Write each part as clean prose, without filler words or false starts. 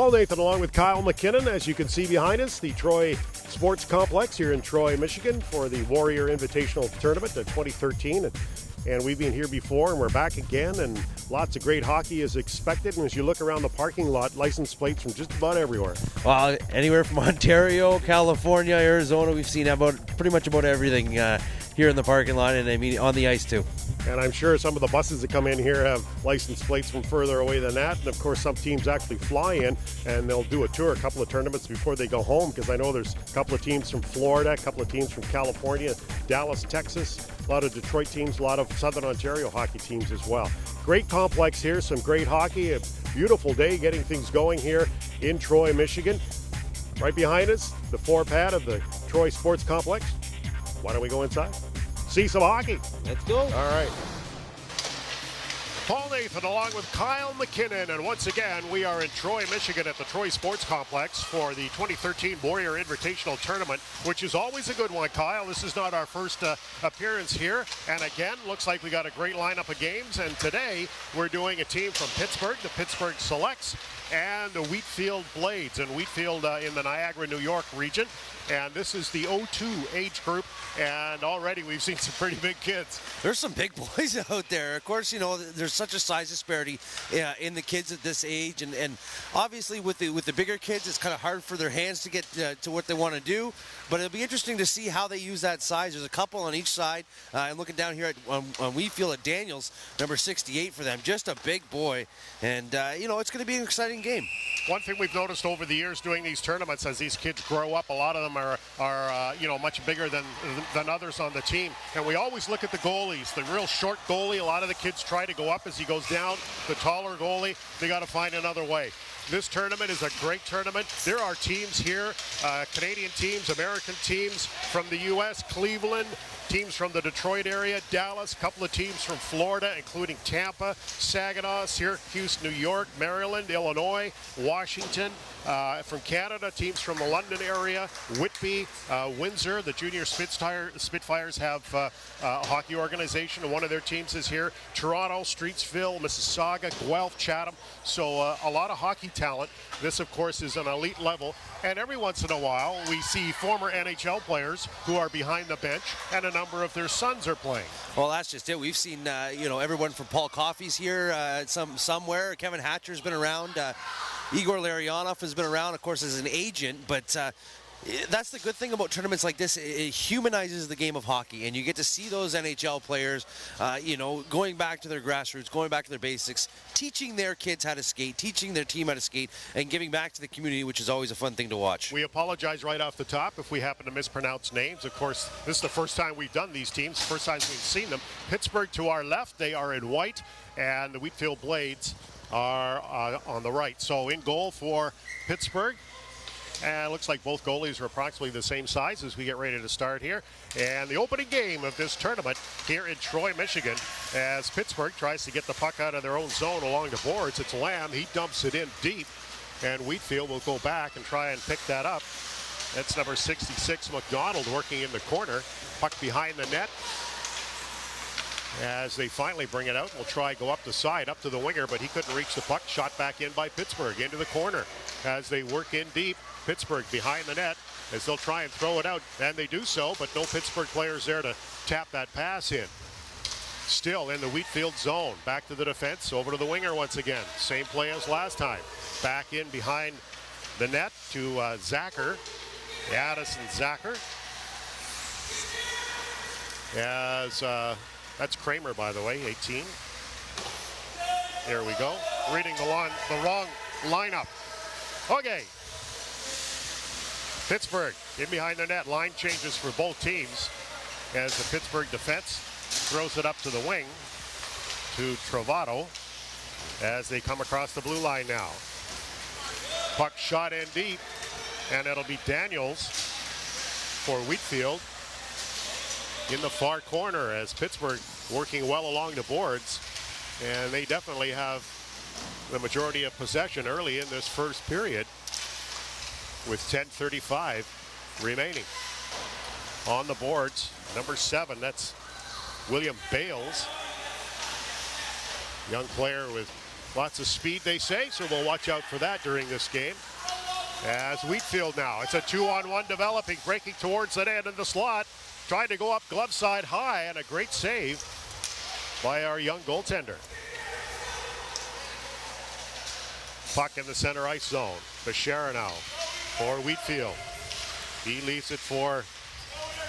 Paul Nathan along with Kyle McKinnon. As you can see behind us, the Troy Sports Complex here in Troy, Michigan for the Warrior Invitational Tournament 2013. And we've been here before and we're back again, and lots of great hockey is expected. And as you look around the parking lot, license plates from just about everywhere. Well, anywhere from Ontario, California, Arizona, we've seen pretty much about everything here in the parking lot, and I mean on the ice too. And I'm sure some of the buses that come in here have license plates from further away than that. And of course, some teams actually fly in and they'll do a tour, a couple of tournaments before they go home, because I know there's a couple of teams from Florida, a couple of teams from California, Dallas, Texas, a lot of Detroit teams, a lot of Southern Ontario hockey teams as well. Great complex here, some great hockey, a beautiful day getting things going here in Troy, Michigan. Right behind us, the floor pad of the Troy Sports Complex. Why don't we go inside? See some hockey. Let's go. All right. Paul Nathan along with Kyle McKinnon, and once again we are in Troy, Michigan at the Troy Sports Complex for the 2013 Warrior Invitational Tournament, which is always a good one, Kyle. This is not our first appearance here, and again, looks like we got a great lineup of games, and today we're doing a team from Pittsburgh, the Pittsburgh Selects, and the Wheatfield Blades, and Wheatfield in the Niagara, New York region. And this is the 02 age group, and already we've seen some pretty big kids. There's some big boys out there. Of course, you know, there's such a size disparity in the kids at this age, and obviously with the bigger kids, it's kind of hard for their hands to get to what they want to do. But it'll be interesting to see how they use that size. There's a couple on each side. I'm looking down here on Wheatfield at Daniels, number 68 for them. Just a big boy, and you know, it's going to be an exciting game. One thing we've noticed over the years doing these tournaments, as these kids grow up, a lot of them are you know, much bigger than others on the team. And we always look at the goalies. The real short goalie, a lot of the kids try to go up as he goes down. The taller goalie, they got to find another way. This tournament is a great tournament. There are teams here, Canadian teams, American teams from the U.S., Cleveland, teams from the Detroit area, Dallas, a couple of teams from Florida, including Tampa, Saginaw, Syracuse, New York, Maryland, Illinois, Washington. From Canada, teams from the London area, Whitby, Windsor. The Junior Spitfires have a hockey organization, and one of their teams is here. Toronto, Streetsville, Mississauga, Guelph, Chatham. So a lot of hockey talent. This, of course, is an elite level. And every once in a while, we see former NHL players who are behind the bench, and a number of their sons are playing. Well, that's just it. We've seen, you know, everyone from Paul Coffey's here somewhere. Kevin Hatcher's been around. Igor Larionov has been around, of course, as an agent, but that's the good thing about tournaments like this. It humanizes the game of hockey, and you get to see those NHL players, you know, going back to their grassroots, going back to their basics, teaching their kids how to skate, teaching their team how to skate, and giving back to the community, which is always a fun thing to watch. We apologize right off the top if we happen to mispronounce names. Of course, this is the first time we've done these teams, first time we've seen them. Pittsburgh to our left, they are in white, and the Wheatfield Blades are on the right. So in goal for Pittsburgh, and it looks like both goalies are approximately the same size as we get ready to start here. And the opening game of this tournament here in Troy, Michigan, as Pittsburgh tries to get the puck out of their own zone along the boards. It's Lamb, he dumps it in deep, and Wheatfield will go back and try and pick that up. That's number 66, McDonald, working in the corner. Puck behind the net. As they finally bring it out, we'll try go up the side, up to the winger, but he couldn't reach the puck. Shot back in by Pittsburgh into the corner as they work in deep. Pittsburgh behind the net as they'll try and throw it out, and they do so, but no Pittsburgh players there to tap that pass in. Still in the Wheatfield zone. Back to the defense, over to the winger once again. Same play as last time. Back in behind the net to Zacher, Addison Zacher. As that's Kramer, by the way, 18. There we go. Reading the wrong lineup. Okay. Pittsburgh in behind the net. Line changes for both teams as the Pittsburgh defense throws it up to the wing to Trovato as they come across the blue line now. Puck shot in deep, and it'll be Daniels for Wheatfield in the far corner as Pittsburgh working well along the boards, and they definitely have the majority of possession early in this first period with 10:35 remaining. On the boards, number 7, that's William Bales, young player with Lots of speed, they say, so we'll watch out for that during this game. As Wheatfield now, it's a 2-on-1 developing, breaking towards the net in the slot, trying to go up glove side high, and a great save by our young goaltender. Puck in the center ice zone. Bechara now for Wheatfield. He leaves it for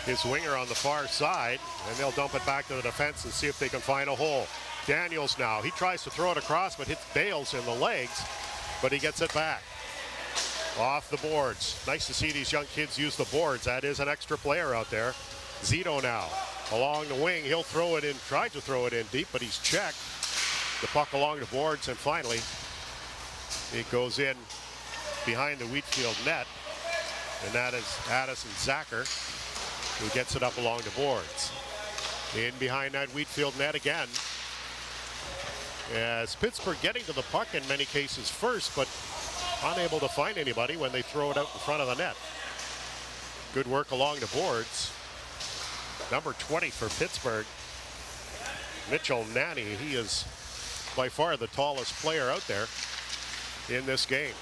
his winger on the far side, and they'll dump it back to the defense and see if they can find a hole. Daniels now, he tries to throw it across, but hits Bales in the legs, but he gets it back. Off the boards. Nice to see these young kids use the boards. That is an extra player out there. Zito now along the wing. He'll throw it in, tried to throw it in deep, but he's checked. The puck along the boards, and finally it goes in behind the Wheatfield net, and that is Addison Zacher who gets it up along the boards. In behind that Wheatfield net again, as Pittsburgh getting to the puck in many cases first, but unable to find anybody when they throw it out in front of the net. Good work along the boards. Number 20 for Pittsburgh, Mitchell Nanny. He is by far the tallest player out there in this game.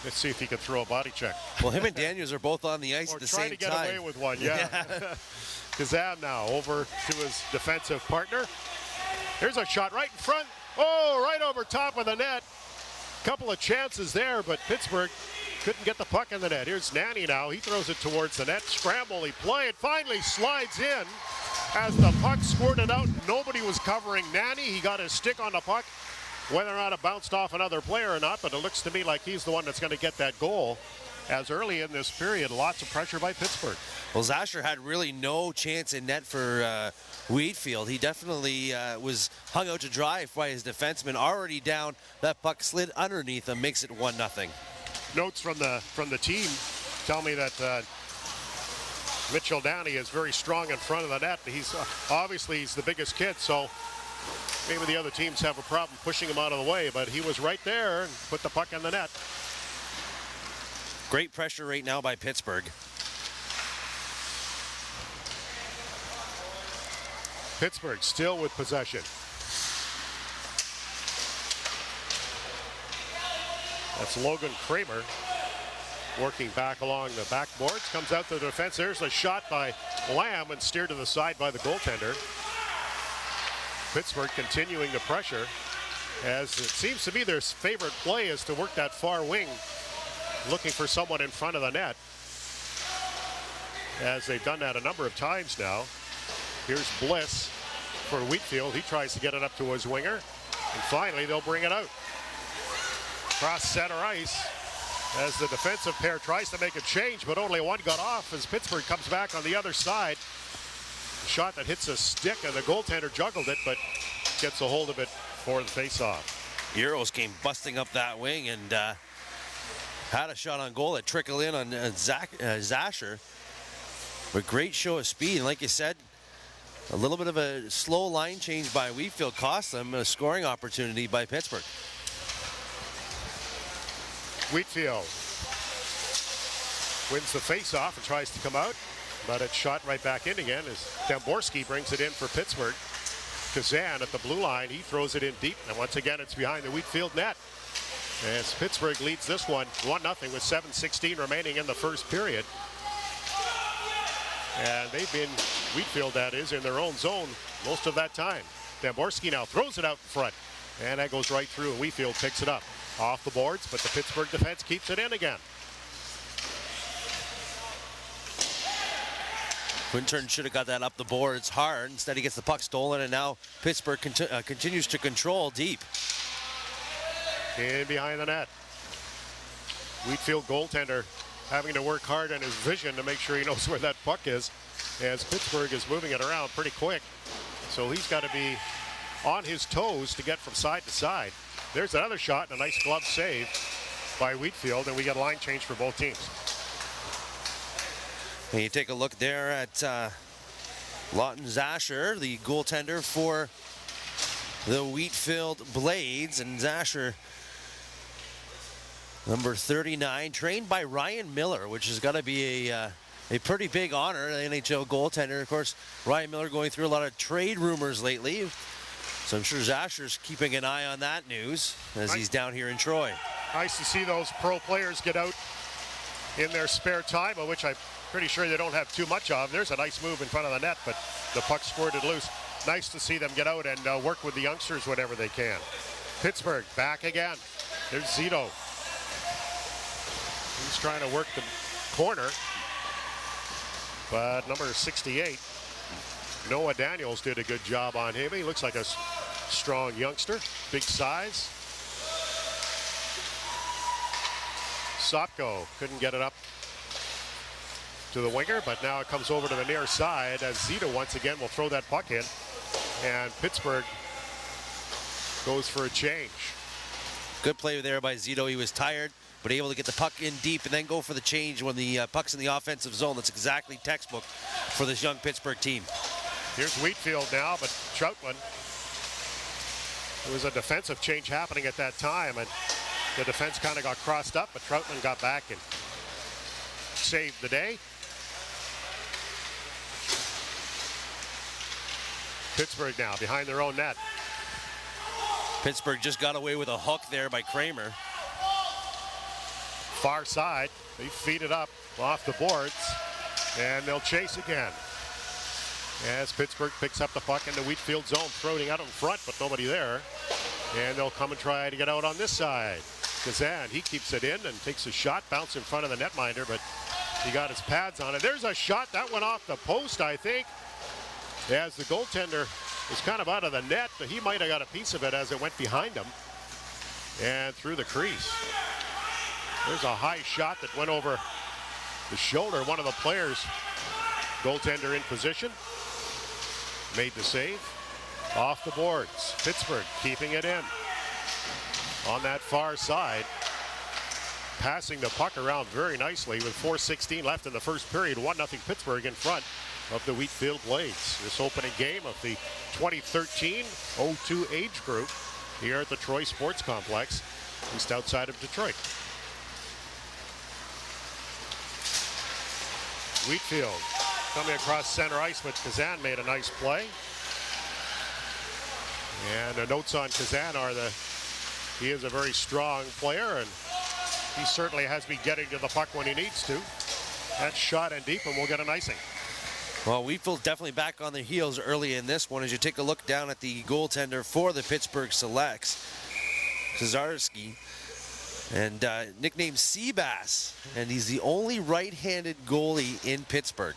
Let's see if he can throw a body check. Well, him and Daniels are both on the ice or at the same time. trying to get away with one, yeah. Kazan now over to his defensive partner. Here's a shot right in front. Oh, right over top of the net. Couple of chances there, but Pittsburgh couldn't get the puck in the net. Here's Nanny now. He throws it towards the net. Scramble, he play it. Finally slides in as the puck squirted out. Nobody was covering Nanny. He got his stick on the puck. Whether or not it bounced off another player or not, but it looks to me like he's the one that's going to get that goal. As early in this period, lots of pressure by Pittsburgh. Well, Zasher had really no chance in net for Wheatfield. He definitely was hung out to dry by his defenseman. Already down, that puck slid underneath him, makes it 1-0. Notes from the team tell me that Mitchell Downey is very strong in front of the net. He's obviously he's the biggest kid, so maybe the other teams have a problem pushing him out of the way, but he was right there and put the puck in the net. Great pressure right now by Pittsburgh. Pittsburgh still with possession. That's Logan Kramer working back along the backboards. Comes out to the defense. There's a shot by Lamb and steered to the side by the goaltender. Pittsburgh continuing the pressure, as it seems to be their favorite play is to work that far wing, looking for someone in front of the net, as they've done that a number of times now. Here's Bliss for Wheatfield. He tries to get it up to his winger, and finally they'll bring it out. Cross center ice as the defensive pair tries to make a change, but only one got off as Pittsburgh comes back on the other side. A shot that hits a stick, and the goaltender juggled it, but gets a hold of it for the face-off. Euros came busting up that wing and had a shot on goal that trickled in on Zasher. But great show of speed, and like you said, a little bit of a slow line change by Wheatfield cost them a scoring opportunity by Pittsburgh. Wheatfield wins the face-off and tries to come out, but it's shot right back in again as Demborski brings it in for Pittsburgh. Kazan at the blue line, he throws it in deep, and once again it's behind the Wheatfield net. As Pittsburgh leads this one 1-0 with 7:16 remaining in the first period. And they've been, Wheatfield that is, in their own zone most of that time. Demborski now throws it out in front, and that goes right through, and Wheatfield picks it up. Off the boards, but the Pittsburgh defense keeps it in again. Quinturn should have got that up the boards hard. Instead he gets the puck stolen, and now Pittsburgh continues to control deep. In behind the net. Wheatfield goaltender having to work hard on his vision to make sure he knows where that puck is, as Pittsburgh is moving it around pretty quick. So he's got to be on his toes to get from side to side. There's another shot and a nice glove save by Wheatfield, and we get a line change for both teams. And you take a look there at Lawton Zasher, the goaltender for the Wheatfield Blades, and Zasher, number 39, trained by Ryan Miller, which has got to be a pretty big honor, an NHL goaltender. Of course, Ryan Miller going through a lot of trade rumors lately. So I'm sure Zasher's keeping an eye on that news as he's down here in Troy. Nice to see those pro players get out in their spare time, of which I'm pretty sure they don't have too much of. There's a nice move in front of the net, but the puck squirted loose. Nice to see them get out and work with the youngsters whenever they can. Pittsburgh back again. There's Zito. He's trying to work the corner, but number 68, Noah Daniels, did a good job on him. He looks like a strong youngster, big size. Sopko couldn't get it up to the winger, but now it comes over to the near side as Zito once again will throw that puck in, and Pittsburgh goes for a change. Good play there by Zito. He was tired, but able to get the puck in deep and then go for the change when the puck's in the offensive zone. That's exactly textbook for this young Pittsburgh team. Here's Wheatfield now, but Troutman. There was a defensive change happening at that time, and the defense kind of got crossed up, but Troutman got back and saved the day. Pittsburgh now behind their own net. Pittsburgh just got away with a hook there by Kramer. Far side, they feed it up off the boards, and they'll chase again. As Pittsburgh picks up the puck in the Wheatfield zone, throwing out in front, but nobody there. And they'll come and try to get out on this side. Kazan, he keeps it in and takes a shot, bounce in front of the netminder, but he got his pads on it. There's a shot that went off the post, I think. As the goaltender was kind of out of the net, but he might have got a piece of it as it went behind him and through the crease. There's a high shot that went over the shoulder. One of the players, goaltender in position, made the save. Off the boards. Pittsburgh keeping it in. On that far side, passing the puck around very nicely with 4:16 left in the first period. 1-0 Pittsburgh in front of the Wheatfield Blades. This opening game of the 2013-02 age group here at the Troy Sports Complex, just outside of Detroit. Wheatfield coming across center ice, but Kazan made a nice play. And the notes on Kazan are that he is a very strong player, and he certainly has been getting to the puck when he needs to. That shot in deep, and we'll get an icing. Well, Wheatfield definitely back on their heels early in this one. As you take a look down at the goaltender for the Pittsburgh Selects, Cesarski, and nicknamed Seabass, and he's the only right-handed goalie in Pittsburgh.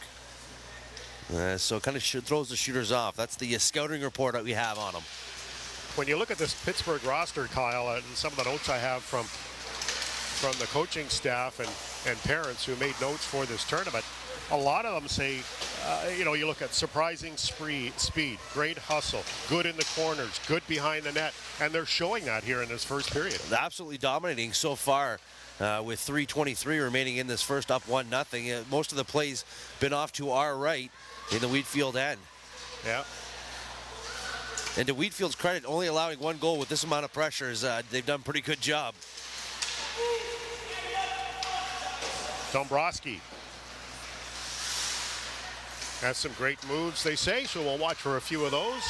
So it kind of throws the shooters off. That's the scouting report that we have on him. When you look at this Pittsburgh roster, Kyle, and some of the notes I have from the coaching staff and parents who made notes for this tournament, a lot of them say, you look at surprising speed, great hustle, good in the corners, good behind the net, and they're showing that here in this first period. Absolutely dominating so far with 3:23 remaining in this first, up 1-0. Most of the plays been off to our right in the Wheatfield end. Yeah. And to Wheatfield's credit, only allowing one goal with this amount of pressure is they've done a pretty good job. Dombrowski has some great moves, they say, so we'll watch for a few of those.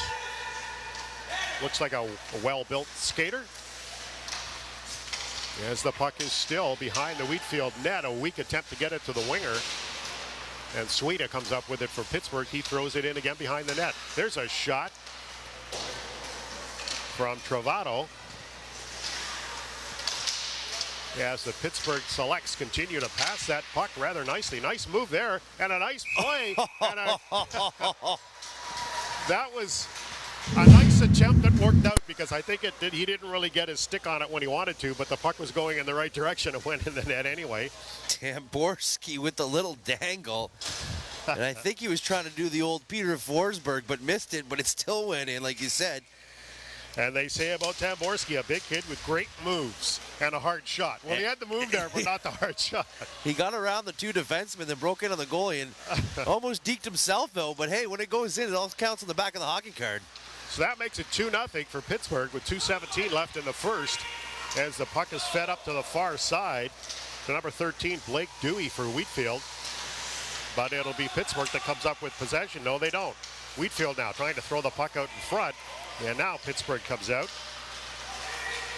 Looks like a well-built skater. As the puck is still behind the Wheatfield net, a weak attempt to get it to the winger. And Sweda comes up with it for Pittsburgh. He throws it in again behind the net. There's a shot from Travato. As the Pittsburgh Selects continue to pass that puck rather nicely. Nice move there and a nice play. That was a nice attempt that worked out because I think he didn't really get his stick on it when he wanted to, but the puck was going in the right direction. It went in the net anyway. Tamborski with the little dangle. And I think he was trying to do the old Peter Forsberg, but missed it, but it still went in, like you said. And they say about Tamborski, a big kid with great moves and a hard shot. Well, he had the move there, but not the hard shot. He got around the two defensemen, then broke in on the goalie and almost deked himself, though. But, hey, when it goes in, it all counts on the back of the hockey card. So that makes it 2-0 for Pittsburgh with 2:17 left in the first as the puck is fed up to the far side to number 13, Blake Dewey for Wheatfield. But it'll be Pittsburgh that comes up with possession. No, they don't. Wheatfield now trying to throw the puck out in front. And now Pittsburgh comes out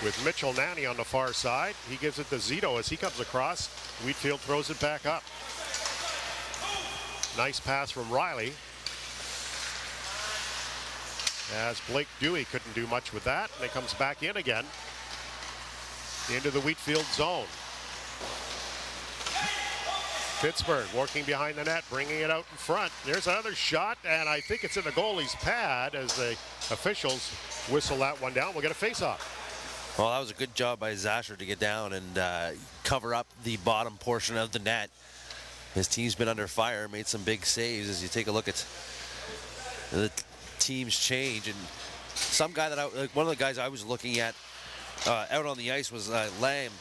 with Mitchell Nanny on the far side. He gives it to Zito as he comes across. Wheatfield throws it back up. Nice pass from Riley. As Blake Dewey couldn't do much with that. And it comes back in again. Into the Wheatfield zone. Pittsburgh working behind the net, bringing it out in front. There's another shot, and I think it's in the goalie's pad as the officials whistle that one down. We'll get a face-off. Well, that was a good job by Zasher to get down and cover up the bottom portion of the net. His team's been under fire, made some big saves as you take a look at the team's change. And some guy that one of the guys I was looking at out on the ice was Lamb.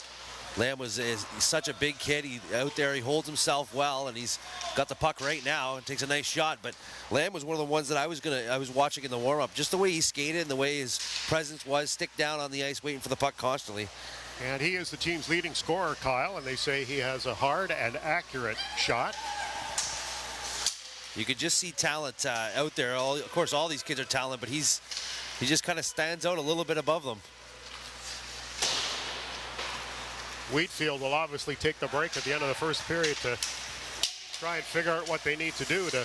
Lamb is such a big kid. He out there, he holds himself well, and he's got the puck right now and takes a nice shot. But Lamb was one of the ones that I was watching in the warm-up. Just the way he skated and the way his presence was, stick down on the ice, waiting for the puck constantly. And he is the team's leading scorer, Kyle, and they say he has a hard and accurate shot. You could just see talent out there. Of course, all these kids are talented, but he just kind of stands out a little bit above them. Wheatfield will obviously take the break at the end of the first period to try and figure out what they need to do to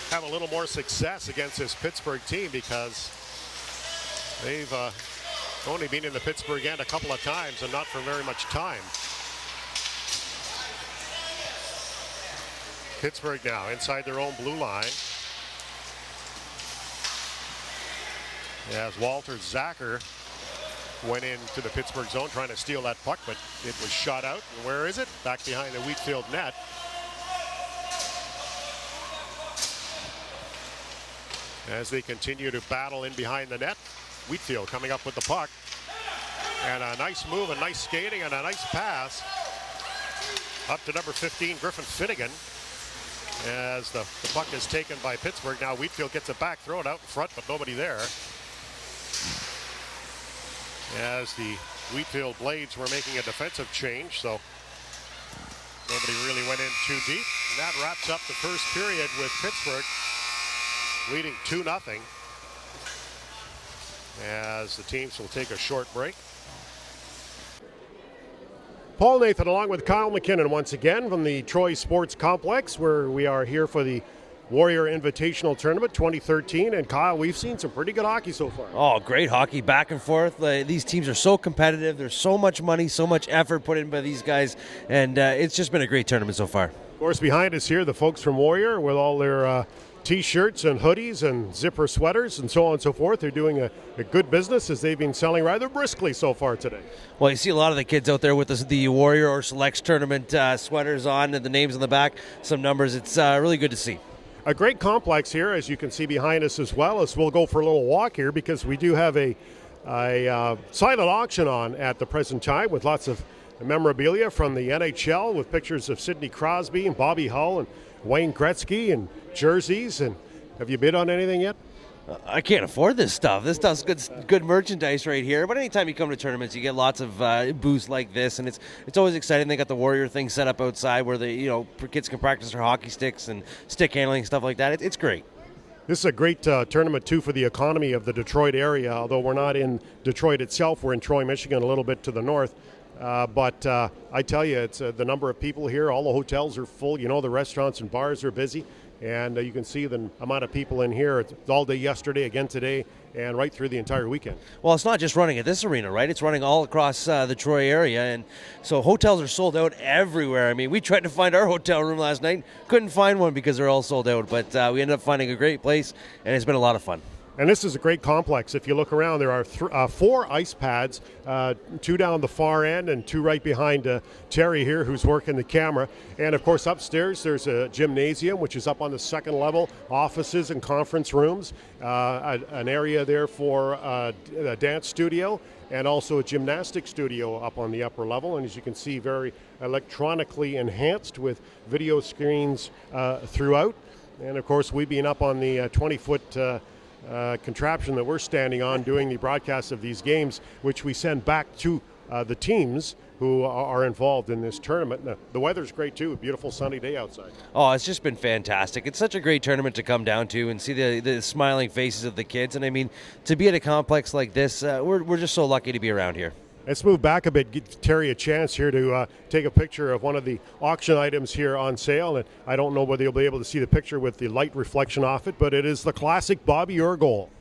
have a little more success against this Pittsburgh team, because they've only been in the Pittsburgh end a couple of times and not for very much time. Pittsburgh now inside their own blue line. As Walter Zacher went into the Pittsburgh zone trying to steal that puck, but it was shot out. And where is it? Back behind the Wheatfield net. As they continue to battle in behind the net, Wheatfield coming up with the puck. And a nice move, a nice skating, and a nice pass up to number 15, Griffin Finnegan. As the puck is taken by Pittsburgh. Now Wheatfield gets it back, throw it out in front, but nobody there. As the Wheatfield Blades were making a defensive change, so nobody really went in too deep. And that wraps up the first period with Pittsburgh leading 2-0. As the teams will take a short break. Paul Nathan along with Kyle McKinnon once again from the Troy Sports Complex, where we are here for the Warrior Invitational Tournament 2013. And Kyle, we've seen some pretty good hockey so far. Oh, great hockey, back and forth. These teams are so competitive. There's so much money, so much effort put in by these guys, and it's just been a great tournament so far. Of course, behind us here, the folks from Warrior with all their T-shirts and hoodies and zipper sweaters and so on and so forth. They're doing a good business as they've been selling rather briskly so far today. Well, you see a lot of the kids out there with the Warrior or Selects tournament sweaters on and the names on the back, some numbers. It's really good to see. A great complex here, as you can see behind us as well, as we'll go for a little walk here because we do have a silent auction on at the present time with lots of memorabilia from the NHL with pictures of Sidney Crosby and Bobby Hull and Wayne Gretzky and jerseys. And have you bid on anything yet? I can't afford this stuff. This stuff's good merchandise right here. But anytime you come to tournaments, you get lots of booths like this, and it's always exciting. They got the Warrior thing set up outside where kids can practice their hockey sticks and stick handling, stuff like that. It's great. This is a great tournament, too, for the economy of the Detroit area. Although we're not in Detroit itself, we're in Troy, Michigan, a little bit to the north. But I tell you, it's the number of people here. All the hotels are full. The restaurants and bars are busy. And you can see the amount of people in here. It's all day yesterday, again today, and right through the entire weekend. Well, it's not just running at this arena, right? It's running all across the Troy area. And so hotels are sold out everywhere. I mean, we tried to find our hotel room last night. Couldn't find one because they're all sold out. But we ended up finding a great place, and it's been a lot of fun. And this is a great complex. If you look around, there are 4 ice pads, 2 down the far end and 2 right behind Terry here, who's working the camera. And, of course, upstairs there's a gymnasium, which is up on the second level, offices and conference rooms, an area there for a dance studio, and also a gymnastics studio up on the upper level. And as you can see, very electronically enhanced with video screens throughout. And, of course, we've been up on the 20-foot contraption that we're standing on doing the broadcast of these games, which we send back to the teams who are involved in this tournament. The weather's great too, a beautiful sunny day outside. Oh, it's just been fantastic. It's such a great tournament to come down to and see the smiling faces of the kids. And I mean, to be at a complex like this, we're just so lucky to be around here. Let's move back a bit, give Terry a chance here to take a picture of one of the auction items here on sale. And I don't know whether you'll be able to see the picture with the light reflection off it, but it is the classic Bobby Orr goal.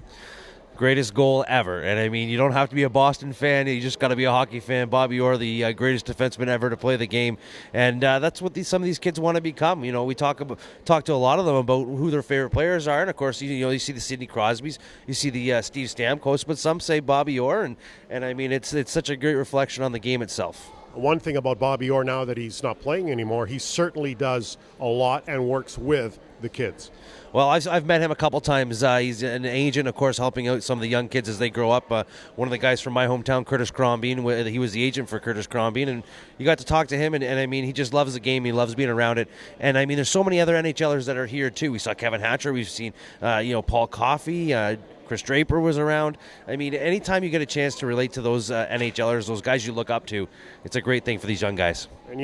Greatest goal ever. And I mean, you don't have to be a Boston fan. You just got to be a hockey fan. Bobby Orr, the greatest defenseman ever to play the game. And that's what some of these kids want to become. You know, we talk to a lot of them about who their favorite players are. And, of course, you see the Sidney Crosbys. You see the Steve Stamkos. But some say Bobby Orr. And I mean, it's such a great reflection on the game itself. One thing about Bobby Orr now that he's not playing anymore, he certainly does a lot and works with the kids. Well, I've met him a couple times. He's an agent, of course, helping out some of the young kids as they grow up. One of the guys from my hometown, Curtis Crombine, he was the agent for Curtis Crombine, and you got to talk to him, and I mean, he just loves the game. He loves being around it. And I mean, there's so many other NHLers that are here, too. We saw Kevin Hatcher. We've seen, Paul Coffey. Chris Draper was around. I mean, anytime you get a chance to relate to those NHLers, those guys you look up to, it's a great thing for these young guys. And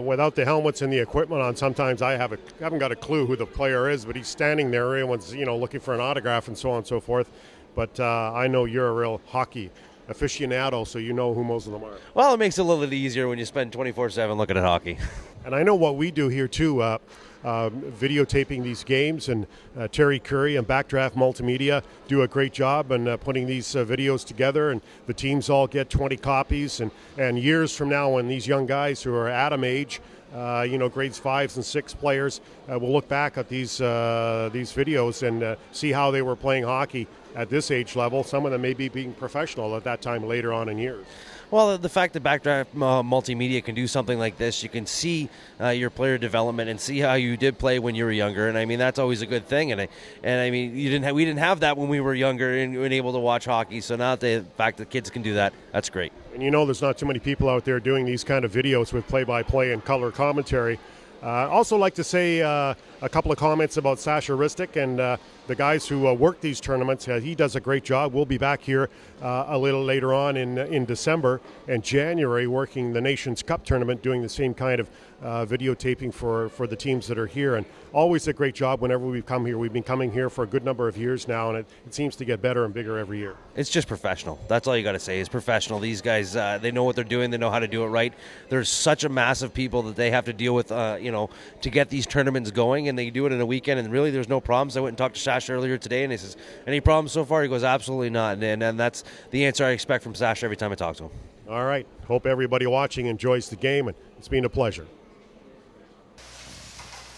without the helmets and the equipment on, sometimes I haven't got a clue who the player is, but he's standing there. Everyone's looking for an autograph and so on and so forth. But I know you're a real hockey aficionado, so you know who most of them are. Well, it makes it a little bit easier when you spend 24/7 looking at hockey. And I know what we do here too. Videotaping these games, and Terry Curry and Backdraft Multimedia do a great job in putting these videos together, and the teams all get 20 copies, and years from now when these young guys who are Adam age, grades 5s and 6 players, will look back at these videos and see how they were playing hockey at this age level. Some of them may be being professional at that time later on in years. Well, the fact that Backdraft Multimedia can do something like this, you can see your player development and see how you did play when you were younger, and I mean that's always a good thing. And I mean we didn't have that when we were younger and able to watch hockey. So now the fact that kids can do that, that's great. And there's not too many people out there doing these kind of videos with play-by-play and color commentary. Also like to say a couple of comments about Sasha Ristic and the guys who work these tournaments. He does a great job. We'll be back here a little later on in December and January working the Nations Cup tournament, doing the same kind of videotaping for the teams that are here. And always a great job whenever we've come here. We've been coming here for a good number of years now, and it seems to get better and bigger every year. It's just professional. That's all you got to say is professional. These guys, they know what they're doing. They know how to do it right. There's such a massive people that they have to deal with, to get these tournaments going, and they do it in a weekend, and really there's no problems. I went and talked to Sasha earlier today, and he says, any problems so far? He goes, absolutely not. And that's the answer I expect from Sasha every time I talk to him. All right. Hope everybody watching enjoys the game, and it's been a pleasure.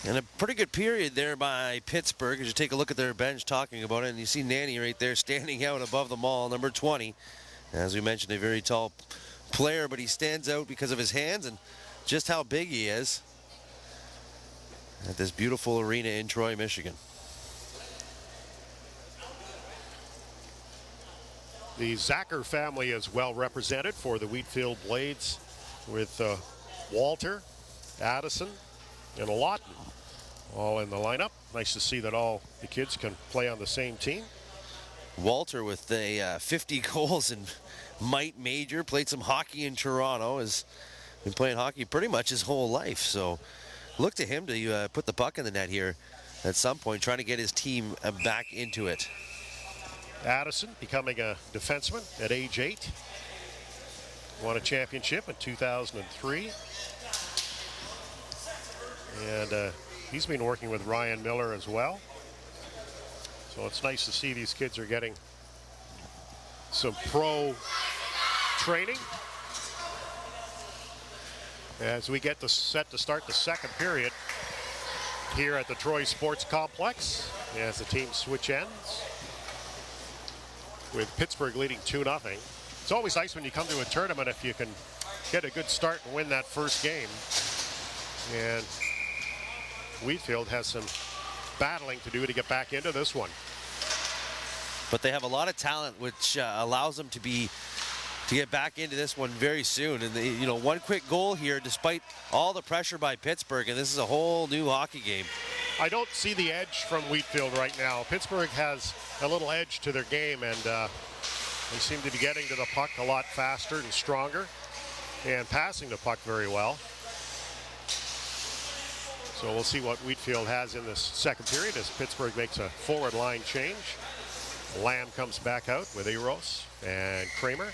And a pretty good period there by Pittsburgh as you take a look at their bench talking about it, and you see Nanny right there standing out above them all, number 20. As we mentioned, a very tall player, but he stands out because of his hands and just how big he is at this beautiful arena in Troy, Michigan. The Zacher family is well represented for the Wheatfield Blades with Walter, Addison, and Lawton all in the lineup. Nice to see that all the kids can play on the same team. Walter with the 50 goals in Might Major, played some hockey in Toronto, has been playing hockey pretty much his whole life. So look to him to put the puck in the net here at some point, trying to get his team back into it. Addison becoming a defenseman at age 8. Won a championship in 2003. And he's been working with Ryan Miller as well. So it's nice to see these kids are getting some pro training. As we get set to start the second period here at the Troy Sports Complex, as the teams switch ends, with Pittsburgh leading 2-0. It's always nice when you come to a tournament if you can get a good start and win that first game. And Wheatfield has some battling to do to get back into this one. But they have a lot of talent, which allows them to get back into this one very soon. And one quick goal here, despite all the pressure by Pittsburgh, and this is a whole new hockey game. I don't see the edge from Wheatfield right now. Pittsburgh has a little edge to their game, and they seem to be getting to the puck a lot faster and stronger. and passing the puck very well. So we'll see what Wheatfield has in this second period as Pittsburgh makes a forward line change. Lamb comes back out with Eros and Kramer.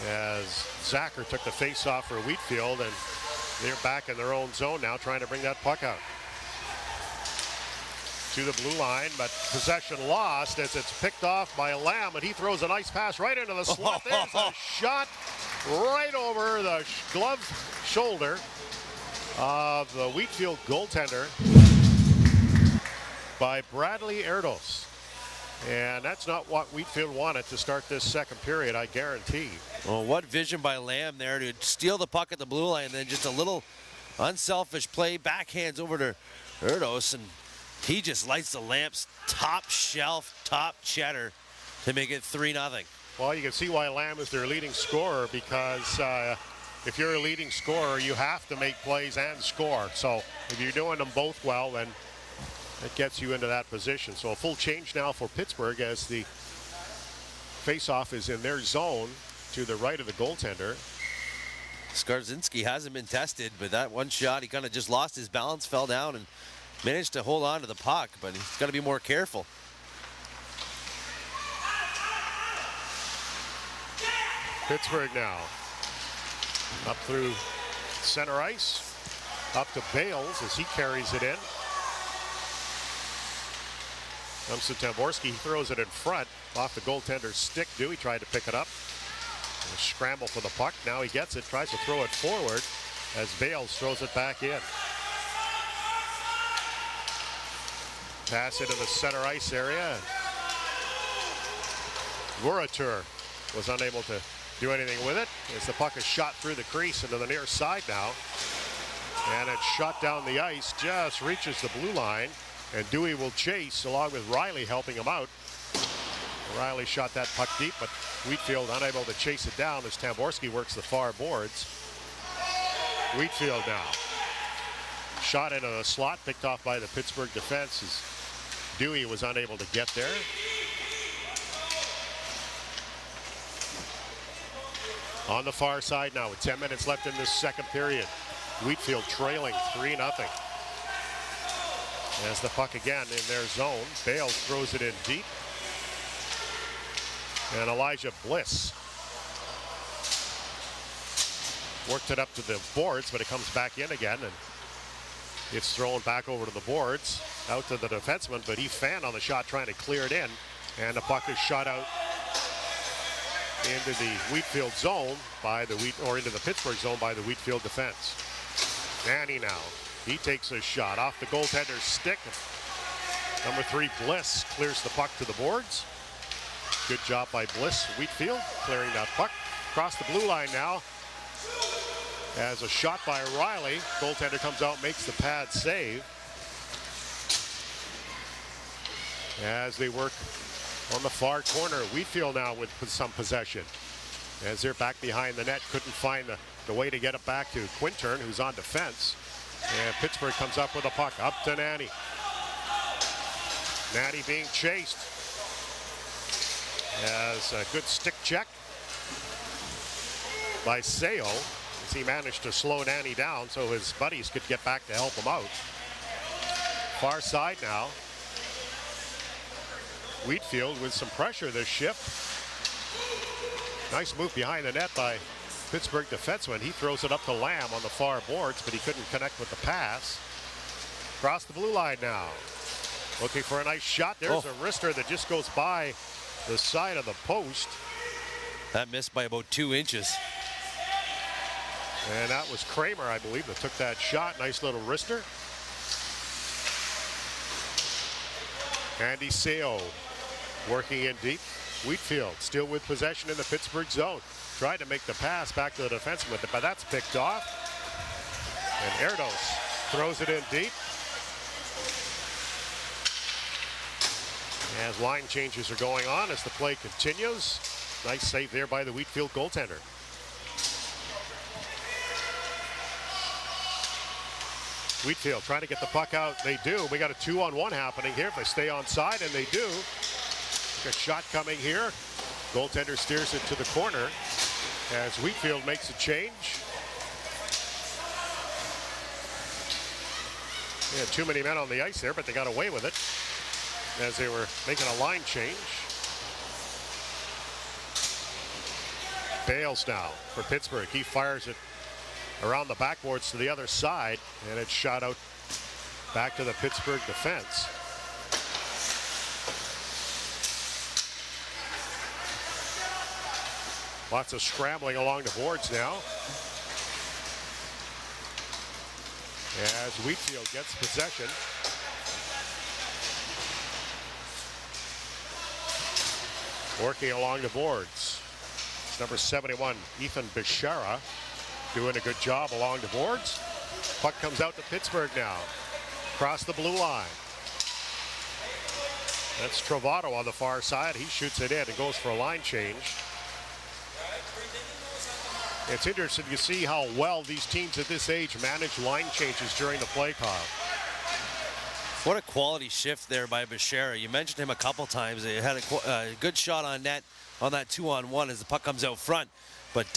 As Zacher took the face-off for Wheatfield, and they're back in their own zone now, trying to bring that puck out to the blue line, but possession lost as it's picked off by Lamb, and he throws a nice pass right into the slot. There's a shot right over the glove shoulder of the Wheatfield goaltender by Bradley Erdos. And that's not what Wheatfield wanted to start this second period, I guarantee. Well, what vision by Lamb there to steal the puck at the blue line, and then just a little unselfish play, backhands over to Erdos, and he just lights the Lamps top shelf, top cheddar to make it 3-0. Well, you can see why Lamb is their leading scorer, because if you're a leading scorer, you have to make plays and score. So if you're doing them both well, then it gets you into that position. So a full change now for Pittsburgh as the faceoff is in their zone to the right of the goaltender. Skarzinski hasn't been tested, but that one shot, he kind of just lost his balance, fell down, and managed to hold on to the puck, but he's got to be more careful. Pittsburgh now up through center ice, up to Bales as he carries it in. Comes to Tamborski, he throws it in front off the goaltender's stick. Dewey tried to pick it up. A scramble for the puck. Now he gets it, tries to throw it forward as Bales throws it back in. Pass into the center ice area. Vuratur was unable to do anything with it as the puck is shot through the crease into the near side now. And it's shot down the ice, just reaches the blue line. And Dewey will chase along with Riley helping him out. Riley shot that puck deep, but Wheatfield unable to chase it down as Tamborski works the far boards. Wheatfield now. Shot into the slot, picked off by the Pittsburgh defense as Dewey was unable to get there. On the far side now with 10 minutes left in this second period. Wheatfield trailing 3-0. As the puck again in their zone. Bales throws it in deep. And Elijah Bliss worked it up to the boards, but it comes back in again, and it's thrown back over to the boards, out to the defenseman, but he fanned on the shot trying to clear it in, and the puck is shot out into the Wheatfield zone by the into the Pittsburgh zone by the Wheatfield defense. Manny now, he takes a shot off the goaltender's stick. Number 3, Bliss, clears the puck to the boards. Good job by Bliss, Wheatfield, clearing that puck. Across the blue line now. As a shot by Riley. Goaltender comes out, makes the pad save. As they work on the far corner. Wheatfield now with some possession. As they're back behind the net, couldn't find the way to get it back to Quintern, who's on defense. And Pittsburgh comes up with a puck, up to Nanny. Nanny being chased. As a good stick check by Seo, as he managed to slow Nanny down so his buddies could get back to help him out. Far side now. Wheatfield with some pressure this shift. Nice move behind the net by Pittsburgh defenseman. He throws it up to Lamb on the far boards, but he couldn't connect with the pass. Across the blue line now. Looking for a nice shot. There's a wrister that just goes by the side of the post. That missed by about 2 inches. And that was Kramer, I believe, that took that shot. Nice little wrister. Andy Seo working in deep. Wheatfield still with possession in the Pittsburgh zone. Tried to make the pass back to the defenseman, but that's picked off. And Erdos throws it in deep. As line changes are going on as the play continues. Nice save there by the Wheatfield goaltender. Wheatfield trying to get the puck out. They do. We got a 2-on-1 happening here. If they stay on side, and they do. A shot coming here. Goaltender steers it to the corner as Wheatfield makes a change. They had too many men on the ice there, but they got away with it as they were making a line change. Bales now for Pittsburgh. He fires it around the backboards to the other side, and it's shot out back to the Pittsburgh defense. Lots of scrambling along the boards now as Wheatfield gets possession. Working along the boards. It's number 71, Ethan Bishara, doing a good job along the boards. Puck comes out to Pittsburgh now. Across the blue line. That's Trovato on the far side. He shoots it in and goes for a line change. It's interesting to see how well these teams at this age manage line changes during the play, Kyle. What a quality shift there by Bishara. You mentioned him a couple times. He had a good shot on net on that 2-on-1 as the puck comes out front. But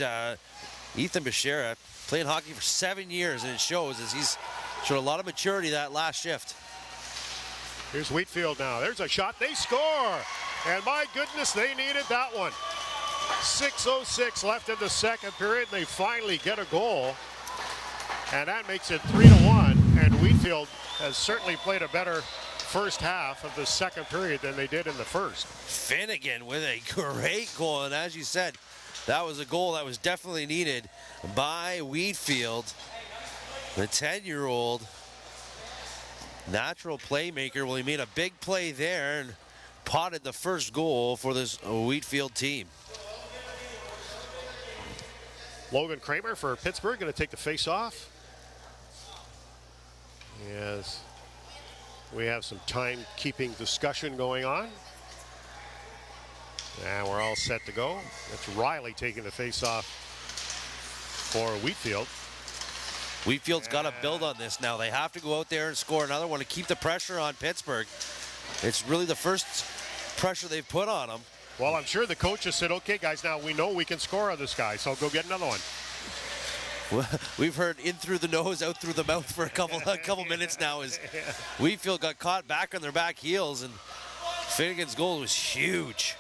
Ethan Bishara playing hockey for 7 years, and it shows as he's showed a lot of maturity that last shift. Here's Wheatfield now. There's a shot. They score. And my goodness, they needed that one. 6:06 left in the second period. They finally get a goal. And that makes it 3-1. And Wheatfield has certainly played a better first half of the second period than they did in the first. Finnegan with a great goal. And as you said, that was a goal that was definitely needed by Wheatfield. The 10-year-old natural playmaker. Well, he made a big play there and potted the first goal for this Wheatfield team. Logan Kramer for Pittsburgh going to take the face-off. Yes, we have some timekeeping discussion going on. And we're all set to go. It's Riley taking the face-off for Wheatfield. Wheatfield's got to build on this now. They have to go out there and score another one to keep the pressure on Pittsburgh. It's really the first pressure they've put on them. Well, I'm sure the coaches said, okay, guys, now we know we can score on this guy, so go get another one. We've heard in through the nose, out through the mouth for a couple minutes now as Wheatfield got caught back on their back heels, and Finnegan's goal was huge.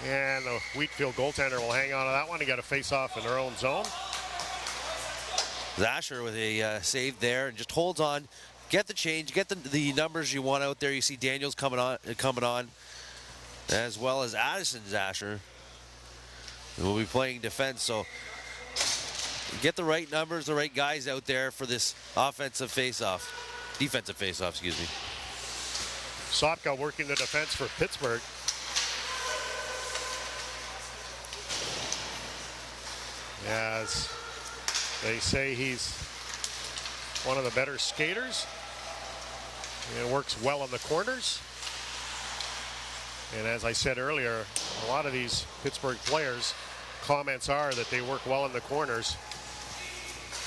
And the Wheatfield goaltender will hang on to that one. He got a face-off in their own zone. Zasher with a save there and just holds on. Get the change, get the numbers you want out there. You see Daniels coming on, as well as Addison Zasher, who will be playing defense. So get the right numbers, the right guys out there for this defensive face-off, excuse me. Sopka working the defense for Pittsburgh. As they say, he's one of the better skaters and works well in the corners. And as I said earlier, a lot of these Pittsburgh players, comments are that they work well in the corners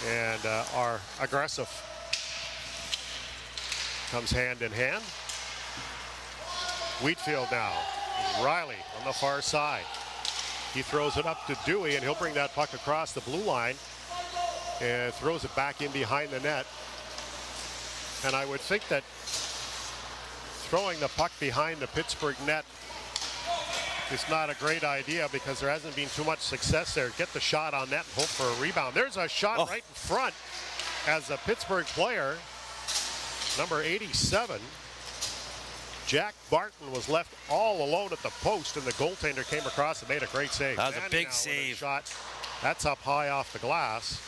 and are aggressive. Comes hand in hand. Wheatfield now. Riley on the far side. He throws it up to Dewey, and he'll bring that puck across the blue line and throws it back in behind the net. And I would think that throwing the puck behind the Pittsburgh net is not a great idea because there hasn't been too much success there. Get the shot on net and hope for a rebound. There's a shot right in front as a Pittsburgh player, number 87, Jack Barton, was left all alone at the post, and the goaltender came across and made a great save. That was a big save. Shot. That's up high off the glass.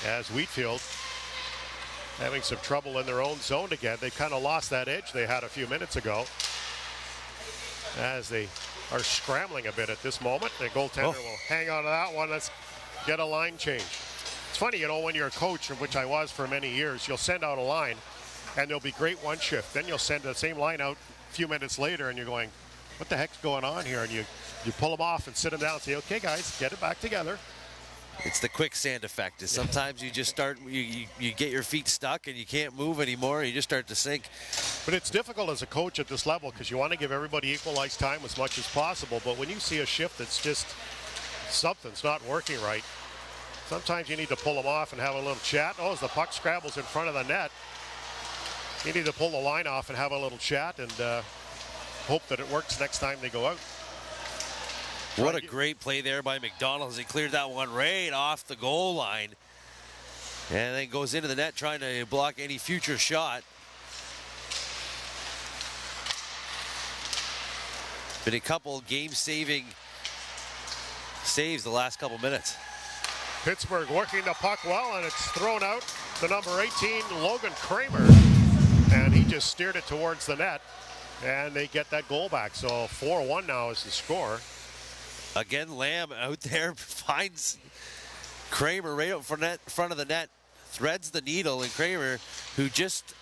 As Wheatfield having some trouble in their own zone again. They kind of lost that edge they had a few minutes ago as they are scrambling a bit at this moment. The goaltender will hang on to that one. Let's get a line change. It's funny, you know, when you're a coach, which I was for many years, you'll send out a line and there'll be great one shift. Then you'll send the same line out a few minutes later and you're going, what the heck's going on here? And you pull them off and sit them down and say, okay, guys, get it back together. It's the quicksand effect. Sometimes you just start, you get your feet stuck and you can't move anymore. You just start to sink. But it's difficult as a coach at this level because you want to give everybody equal ice time as much as possible. But when you see a shift that's just something's not working right, sometimes you need to pull them off and have a little chat. Oh, as the puck scrambles in front of the net, you need to pull the line off and have a little chat and hope that it works next time they go out. What a great play there by McDonald as he cleared that one right off the goal line. And then goes into the net trying to block any future shot. Been a couple game-saving saves the last couple minutes. Pittsburgh working the puck well, and it's thrown out to number 18, Logan Kramer. And he just steered it towards the net. And they get that goal back. So 4-1 now is the score. Again, Lamb out there finds Kramer right out front of the net, threads the needle, and Kramer, who just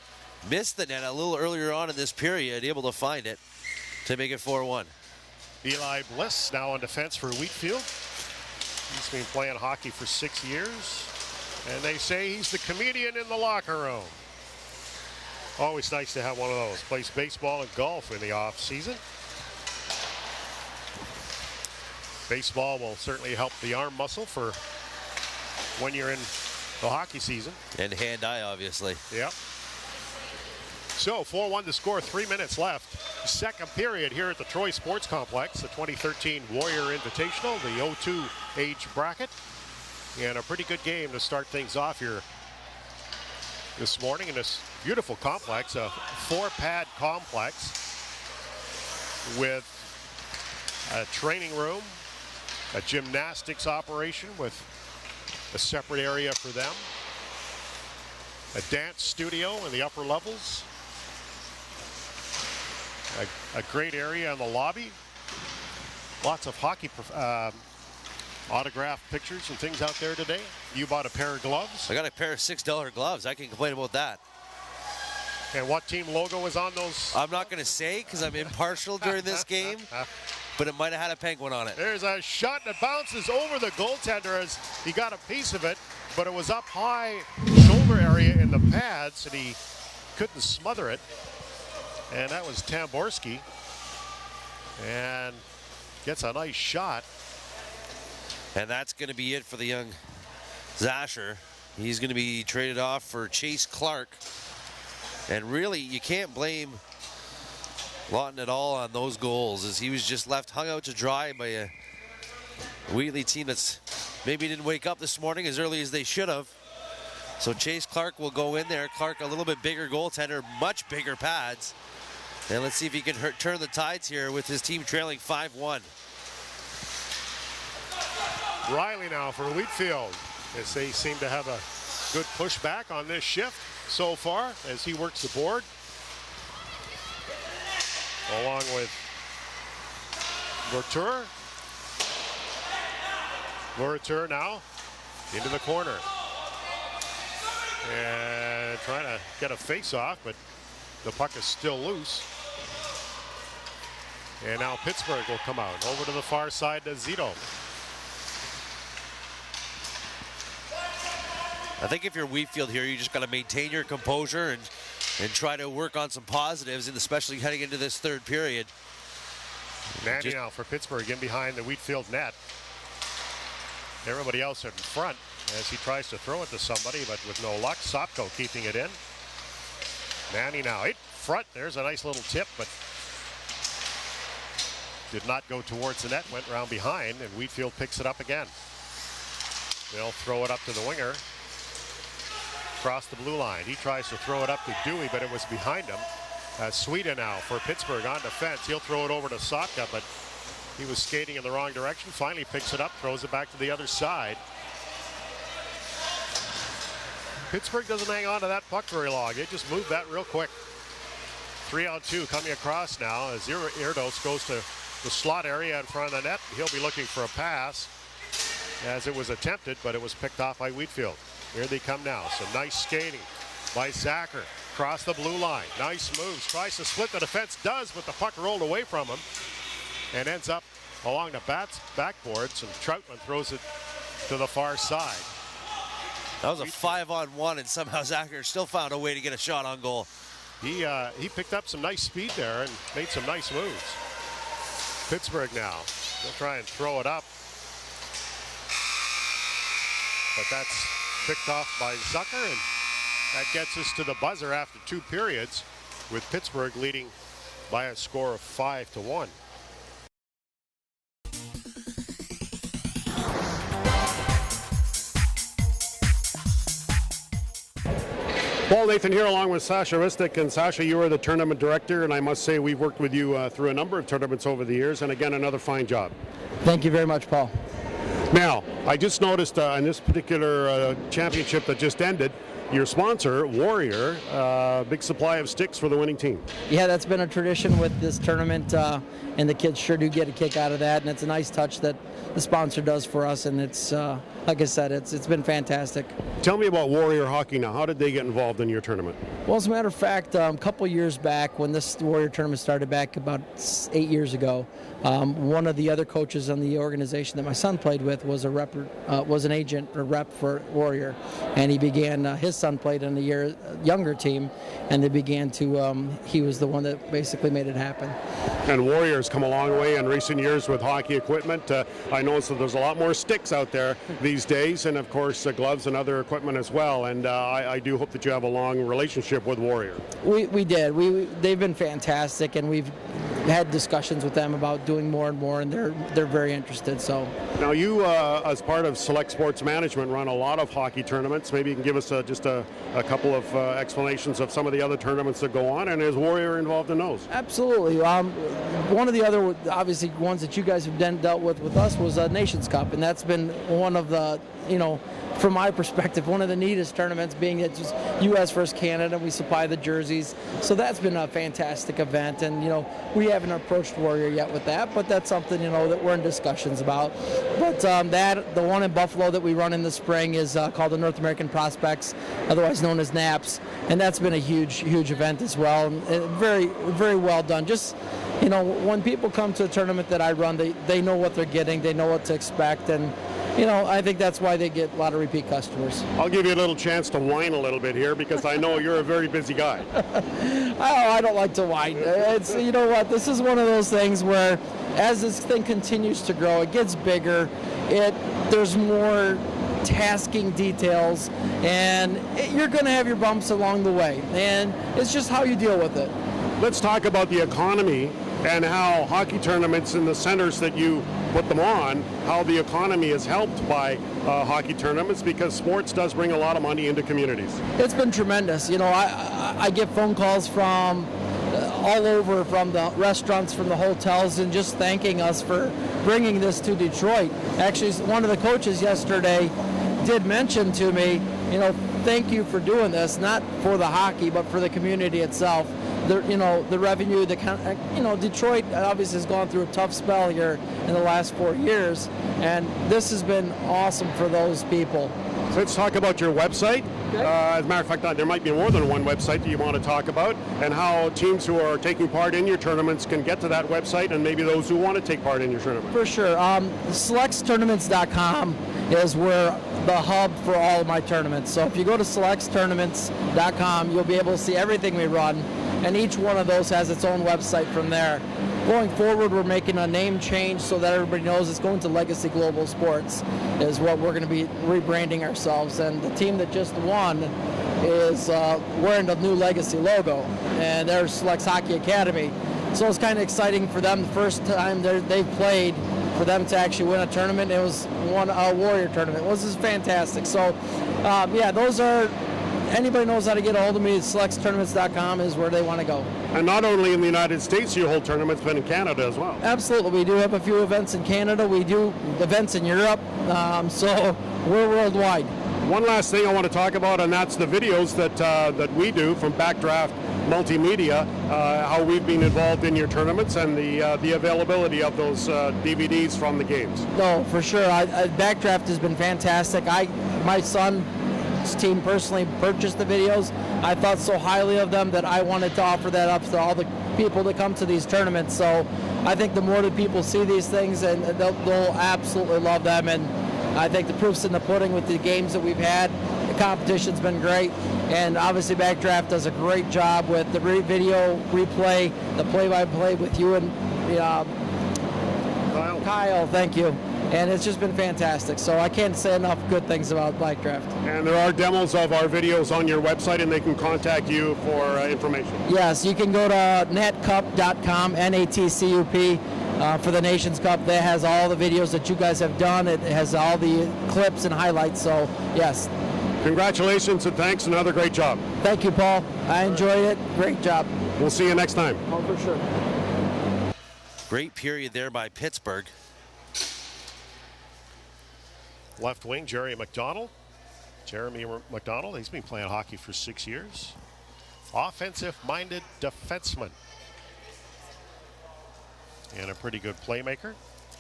missed the net a little earlier on in this period, able to find it to make it 4-1. Eli Bliss now on defense for Wheatfield. He's been playing hockey for 6 years, and they say he's the comedian in the locker room. Always nice to have one of those. Plays baseball and golf in the off season. Baseball will certainly help the arm muscle for when you're in the hockey season. And hand-eye, obviously. Yep. So 4-1 to score, 3 minutes left. Second period here at the Troy Sports Complex, the 2013 Warrior Invitational, the O2 age bracket. And a pretty good game to start things off here this morning in this beautiful complex, a 4-pad complex with a training room, a gymnastics operation with a separate area for them, a dance studio in the upper levels, a great area in the lobby, lots of hockey autographed pictures and things out there today. You bought a pair of gloves. I got a pair of $6 gloves. I can complain about that. And what team logo is on those? I'm not going to say because I'm impartial during this game, but it might have had a penguin on it. There's a shot that bounces over the goaltender as he got a piece of it, but it was up high shoulder area in the pads and he couldn't smother it. And that was Tamborski. And gets a nice shot. And that's going to be it for the young Zasher. He's going to be traded off for Chase Clark. And really, you can't blame Lawton at all on those goals, as he was just left hung out to dry by a Wheatley team that's maybe didn't wake up this morning as early as they should have. So Chase Clark will go in there. Clark, a little bit bigger goaltender, much bigger pads. And let's see if he can turn the tides here with his team trailing 5-1. Riley now for Wheatfield, as they seem to have a good pushback on this shift so far as he works the board. Along with Latour. Latour now into the corner. And trying to get a face-off, but the puck is still loose. And now Pittsburgh will come out over to the far side to Zito. I think if you're Wheatfield here, you just got to maintain your composure and try to work on some positives, and especially heading into this third period. Mandy now for Pittsburgh in behind the Wheatfield net. Everybody else in front as he tries to throw it to somebody, but with no luck. Sopko keeping it in. Mandy now in front. There's a nice little tip, but did not go towards the net. Went around behind, and Wheatfield picks it up again. They'll throw it up to the winger. Across the blue line. He tries to throw it up to Dewey, but it was behind him. Sweden now for Pittsburgh on defense. He'll throw it over to Sotka, but he was skating in the wrong direction. Finally picks it up, throws it back to the other side. Pittsburgh doesn't hang on to that puck very long. They just moved that real quick. 3-on-2 coming across now as Erdos goes to the slot area in front of the net. He'll be looking for a pass as it was attempted, but it was picked off by Wheatfield. Here they come now. So nice skating by Zacher. Across the blue line. Nice moves. Tries to split the defense. Does, but the puck rolled away from him. And ends up along the backboards. And Troutman throws it to the far side. That was a 5-on-1, and somehow Zacher still found a way to get a shot on goal. He picked up some nice speed there and made some nice moves. Pittsburgh now. They'll try and throw it up. But that's picked off by Zucker, and that gets us to the buzzer after 2 periods, with Pittsburgh leading by a score of 5-1. Paul Nathan here along with Sasha Ristic. And Sasha, you are the tournament director, and I must say we've worked with you through a number of tournaments over the years, and again, another fine job. Thank you very much, Paul. Now, I just noticed in this particular championship that just ended, your sponsor, Warrior, big supply of sticks for the winning team. Yeah, that's been a tradition with this tournament, and the kids sure do get a kick out of that, and it's a nice touch that the sponsor does for us, and it's, like I said, it's been fantastic. Tell me about Warrior Hockey now. How did they get involved in your tournament? Well, as a matter of fact, a couple years back, when this Warrior tournament started back about 8 years ago, one of the other coaches on the organization that my son played with was was an agent or rep for Warrior, and he began. His son played on a year younger team, and they began to. He was the one that basically made it happen. And Warrior's come a long way in recent years with hockey equipment. I noticed that there's a lot more sticks out there these days, and of course gloves and other equipment as well. And I do hope that you have a long relationship with Warrior. We did. They've been fantastic, and we've had discussions with them about doing more and more, and they're very interested. So now you, as part of Select Sports Management, run a lot of hockey tournaments. Maybe you can give us just a couple of explanations of some of the other tournaments that go on, and is Warrior involved in those? Absolutely. One of the other, obviously, ones that you guys have dealt with us was Nations Cup, and that's been one of the, from my perspective, one of the neatest tournaments, being it's just U.S. versus Canada. We supply the jerseys, so that's been a fantastic event. And we haven't approached Warrior yet with that, but that's something that we're in discussions about. But the one in Buffalo that we run in the spring is called the North American Prospects, otherwise known as NAPS, and that's been a huge event as well. And very, very well done. Just when people come to a tournament that I run, they know what they're getting, they know what to expect, and I think that's why they get a lot of repeat customers. I'll give you a little chance to whine a little bit here, because I know you're a very busy guy. I don't like to whine. It's, this is one of those things where as this thing continues to grow, it gets bigger, there's more tasking details, and you're going to have your bumps along the way, and it's just how you deal with it. Let's talk about the economy and how hockey tournaments in the centers that you put them on, how the economy is helped by hockey tournaments, because sports does bring a lot of money into communities. It's been tremendous. I get phone calls from all over, from the restaurants, from the hotels, and just thanking us for bringing this to Detroit. Actually, one of the coaches yesterday did mention to me, thank you for doing this, not for the hockey, but for the community itself. The revenue, Detroit obviously has gone through a tough spell here in the last 4 years, and this has been awesome for those people. So let's talk about your website. Okay. As a matter of fact, there might be more than one website that you want to talk about, and how teams who are taking part in your tournaments can get to that website, and maybe those who want to take part in your tournament. For sure. SelectTournaments.com is where the hub for all of my tournaments. So if you go to SelectTournaments.com, you'll be able to see everything we run, and each one of those has its own website from there. Going forward, we're making a name change so that everybody knows it's going to Legacy Global Sports is what we're going to be rebranding ourselves. And the team that just won is wearing the new Legacy logo, and they're Selects Hockey Academy. So it's kind of exciting for them. The first time they've played, for them to actually win a tournament, it was a Warrior tournament. It was just fantastic. So, those are. Anybody knows how to get a hold of me, SelectTournaments.com is where they want to go. And not only in the United States you hold tournaments, but in Canada as well. Absolutely. We do have a few events in Canada. We do events in Europe. So we're worldwide. One last thing I want to talk about, and that's the videos that we do from Backdraft Multimedia, how we've been involved in your tournaments, and the availability of those DVDs from the games. No, for sure. Backdraft has been fantastic. My son team personally purchased the videos. I thought so highly of them that I wanted to offer that up to all the people that come to these tournaments. So I think the more that people see these things, and they'll absolutely love them. And I think the proof's in the pudding with the games that we've had. The competition's been great, and obviously Backdraft does a great job with the video replay, the play-by-play with you and Kyle, thank you. And it's just been fantastic. So I can't say enough good things about Backdraft. And there are demos of our videos on your website, and they can contact you for information. Yes, you can go to natcup.com, N-A-T-C-U-P, for the Nations Cup. That has all the videos that you guys have done. It has all the clips and highlights. So, yes. Congratulations and thanks. Another great job. Thank you, Paul. I enjoyed it. Great job. We'll see you next time. Oh, for sure. Great period there by Pittsburgh. Left wing, Jeremy McDonald, he's been playing hockey for 6 years. Offensive-minded defenseman. And a pretty good playmaker.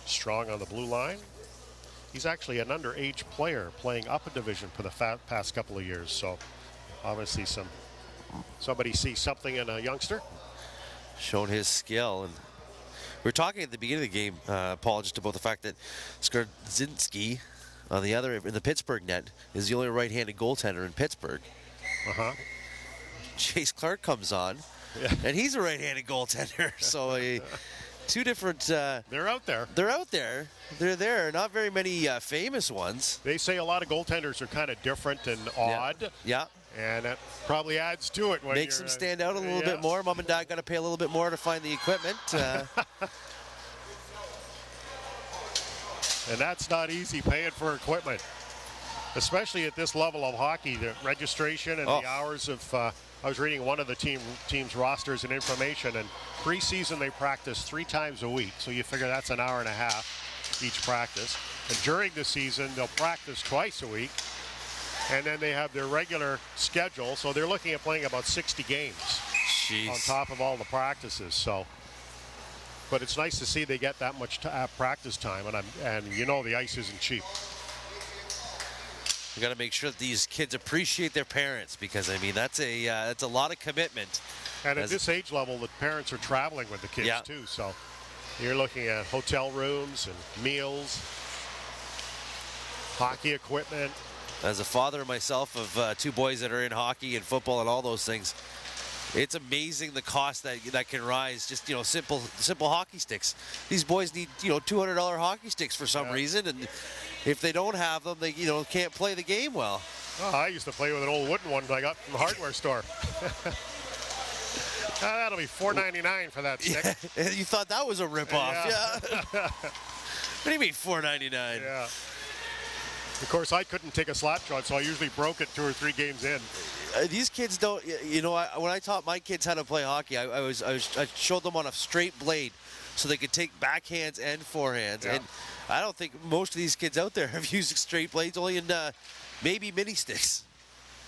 Strong on the blue line. He's actually an underage player playing up a division for the past couple of years. So obviously somebody sees something in a youngster. Showing his skill. And we were talking at the beginning of the game, Paul, just about the fact that Skrzynski on the other, in the Pittsburgh net, is the only right-handed goaltender in Pittsburgh. Chase Clark comes on, and he's a right-handed goaltender. So two different... they're out there. They're out there. They're there. Not very many famous ones. They say a lot of goaltenders are kind of different and odd. Yeah. And that probably adds to it. When makes them stand out a little bit more. Mom and Dad got to pay a little bit more to find the equipment. And that's not easy, paying for equipment, especially at this level of hockey. The registration and the hours of, I was reading one of the team's rosters and information, and preseason they practice 3 times a week. So you figure that's an hour and a half each practice. And during the season, they'll practice twice a week. And then they have their regular schedule. So they're looking at playing about 60 games on top of all the practices. So. But it's nice to see they get that much practice time, and you know the ice isn't cheap. We got to make sure that these kids appreciate their parents, because I mean that's a lot of commitment. And at this age level, the parents are traveling with the kids too. So you're looking at hotel rooms and meals, hockey equipment. As a father myself of 2 boys that are in hockey and football and all those things, it's amazing the cost that can rise. Just simple hockey sticks. These boys need $200 hockey sticks for some reason, and if they don't have them, they can't play the game well. Oh, I used to play with an old wooden one I got from the hardware store. That'll be $4.99 for that stick. You thought that was a ripoff? Yeah. What do you mean $4.99? Yeah. Of course, I couldn't take a slap shot, so I usually broke it 2 or 3 games in. These kids don't, when I taught my kids how to play hockey, I showed them on a straight blade so they could take backhands and forehands. Yeah. And I don't think most of these kids out there have used straight blades, only in maybe mini sticks.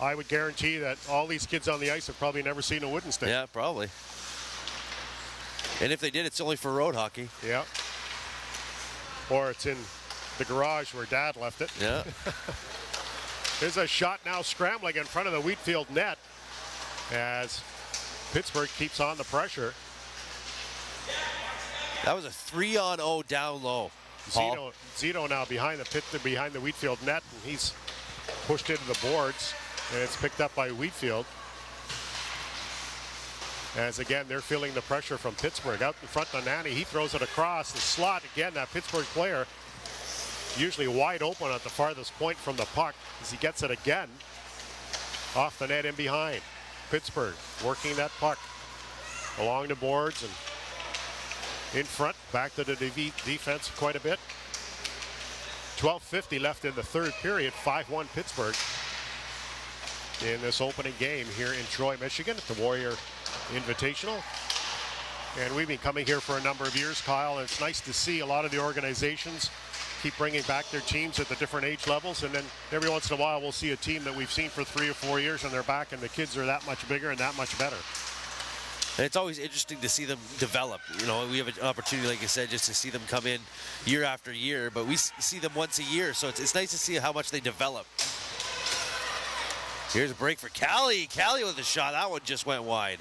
I would guarantee that all these kids on the ice have probably never seen a wooden stick. Yeah, probably. And if they did, it's only for road hockey. Yeah. Or it's in the garage where Dad left it. Yeah. There's a shot now scrambling in front of the Wheatfield net as Pittsburgh keeps on the pressure. That was a 3-on-0 down low. Zito now behind the Wheatfield net, and he's pushed into the boards, and it's picked up by Wheatfield. As again, they're feeling the pressure from Pittsburgh. Out in front of Nani, he throws it across the slot. Again, that Pittsburgh player usually wide open at the farthest point from the puck as he gets it again off the net and behind. Pittsburgh working that puck along the boards and in front, back to the defense quite a bit. 12:50 left in the third period, 5-1 Pittsburgh in this opening game here in Troy, Michigan at the Warrior Invitational. And we've been coming here for a number of years, Kyle, and it's nice to see a lot of the organizations keep bringing back their teams at the different age levels, and then every once in a while we'll see a team that we've seen for 3 or 4 years and they're back and the kids are that much bigger and that much better. And it's always interesting to see them develop. We have an opportunity, like I said, just to see them come in year after year, but we see them once a year, so it's nice to see how much they develop. Here's a break for Callie. Callie with a shot. That one just went wide.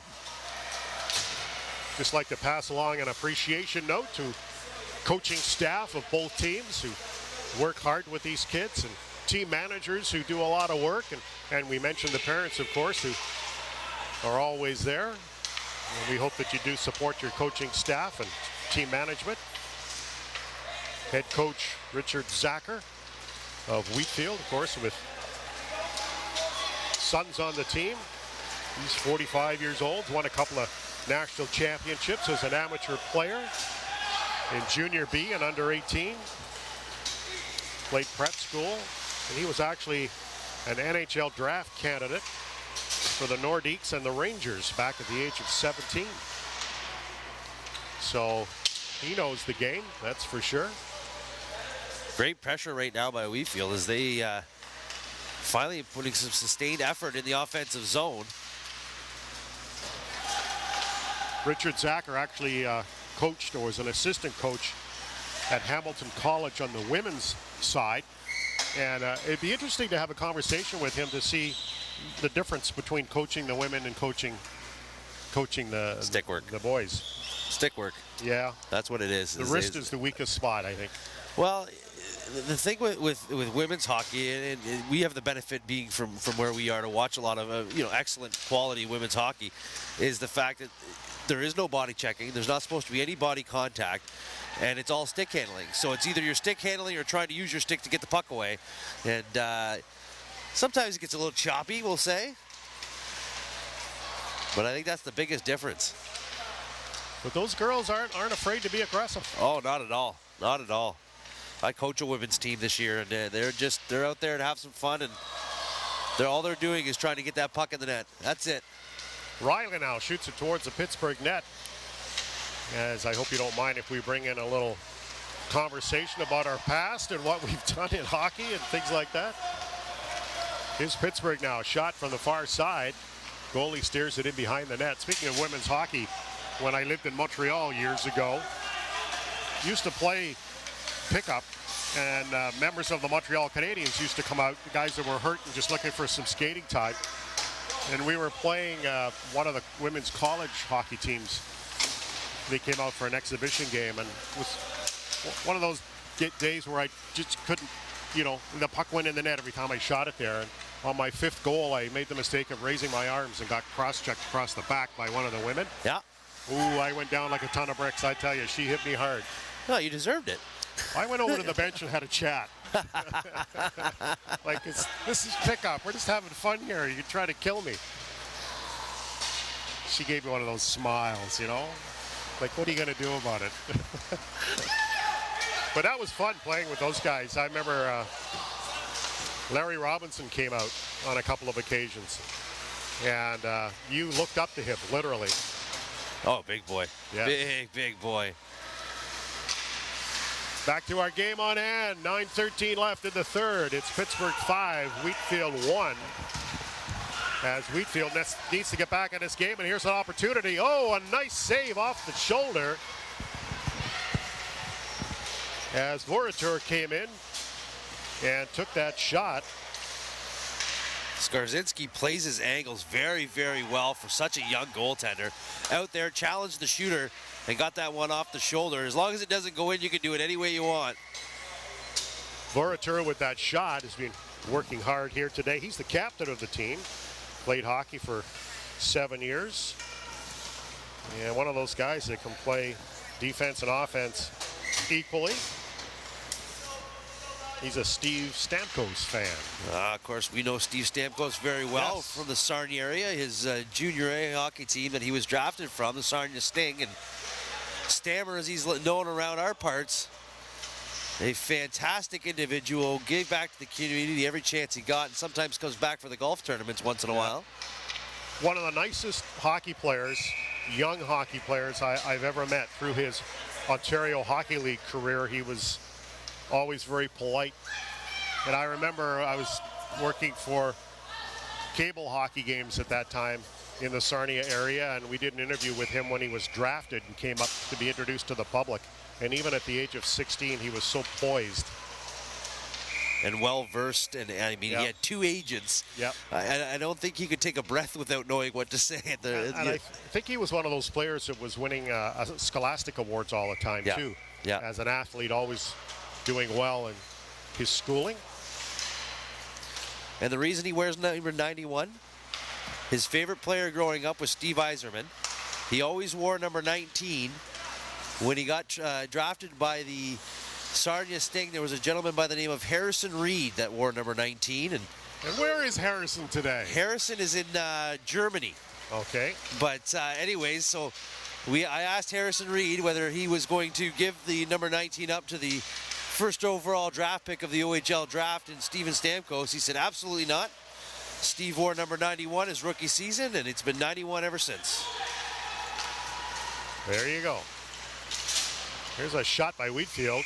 Just like to pass along an appreciation note to coaching staff of both teams who work hard with these kids, and team managers who do a lot of work, and we mentioned the parents, of course, who are always there. And we hope that you do support your coaching staff and team management. Head coach Richard Zacher of Wheatfield, of course, with sons on the team. He's 45 years old, won a couple of national championships as an amateur player in junior B and under 18. Played prep school, and he was actually an NHL draft candidate for the Nordiques and the Rangers back at the age of 17. So he knows the game, that's for sure. Great pressure right now by Wheatfield as they finally putting some sustained effort in the offensive zone. Richard Zacher actually coached, or was an assistant coach at Hamilton College on the women's side. And it'd be interesting to have a conversation with him to see the difference between coaching the women and coaching the stick work, the boys. Stick work. Yeah. That's what it is. The wrist is the weakest spot, I think. Well, the thing with women's hockey, and we have the benefit being from where we are to watch a lot of excellent quality women's hockey, is the fact that there is no body checking. There's not supposed to be any body contact, and it's all stick handling. So it's either your stick handling or trying to use your stick to get the puck away. And sometimes it gets a little choppy, we'll say. But I think that's the biggest difference. But those girls aren't afraid to be aggressive. Oh, not at all. Not at all. I coach a women's team this year, and they're out there to have some fun, and all they're doing is trying to get that puck in the net. That's it. Riley now shoots it towards the Pittsburgh net. As I hope you don't mind if we bring in a little conversation about our past and what we've done in hockey and things like that. Here's Pittsburgh now, shot from the far side. Goalie steers it in behind the net. Speaking of women's hockey, when I lived in Montreal years ago, used to play pickup, and members of the Montreal Canadiens used to come out, the guys that were hurt and just looking for some skating time. And we were playing one of the women's college hockey teams. They came out for an exhibition game, and it was one of those days where I just couldn't, the puck went in the net every time I shot it there. And on my fifth goal, I made the mistake of raising my arms and got cross-checked across the back by one of the women. Yeah. Ooh, I went down like a ton of bricks. I tell you, she hit me hard. No, you deserved it. I went over to the bench and had a chat. Like, this is pickup. We're just having fun here. You can try to kill me. She gave me one of those smiles, Like, what are you going to do about it? But that was fun playing with those guys. I remember Larry Robinson came out on a couple of occasions. And you looked up to him, literally. Oh, big boy. Yeah. Big boy. Back to our game on hand. 9:13 left in the third. It's Pittsburgh 5, Wheatfield 1. As Wheatfield needs to get back in this game, and here's an opportunity. Oh, a nice save off the shoulder. As Voratur came in and took that shot. Skarzinski plays his angles very, very well for such a young goaltender. Out there, challenged the shooter and got that one off the shoulder. As long as it doesn't go in, you can do it any way you want. Voratur with that shot has been working hard here today. He's the captain of the team. Played hockey for 7 years. And one of those guys that can play defense and offense equally. He's a Steve Stamkos fan. Of course, we know Steve Stamkos very well, yes, from the Sarnia area. His junior A hockey team that he was drafted from, the Sarnia Sting. And Stammer, as he's known around our parts, a fantastic individual, gave back to the community every chance he got, and sometimes comes back for the golf tournaments once in a while. One of the nicest hockey players, young hockey players I've ever met through his Ontario Hockey League career. He was always very polite. And I remember I was working for cable hockey games at that time in the Sarnia area, and we did an interview with him when he was drafted and came up to be introduced to the public. And even at the age of 16, he was so poised. And well-versed, and I mean, yep, he had 2 agents. Yep. I don't think he could take a breath without knowing what to say. And I think he was one of those players that was winning Scholastic Awards all the time, yeah, too. Yeah. As an athlete, always doing well. And his schooling. And the reason he wears number 91, his favorite player growing up was Steve Yzerman. He always wore number 19. When he got drafted by the Sarnia Sting, there was a gentleman by the name of Harrison Reed that wore number 19. And where is Harrison today? Harrison is in Germany. Okay. But anyways, so I asked Harrison Reed whether he was going to give the number 19 up to the first overall draft pick of the OHL draft in Steven Stamkos. He said absolutely not. Steve wore number 91 his rookie season, and it's been 91 ever since. There you go. Here's a shot by Wheatfield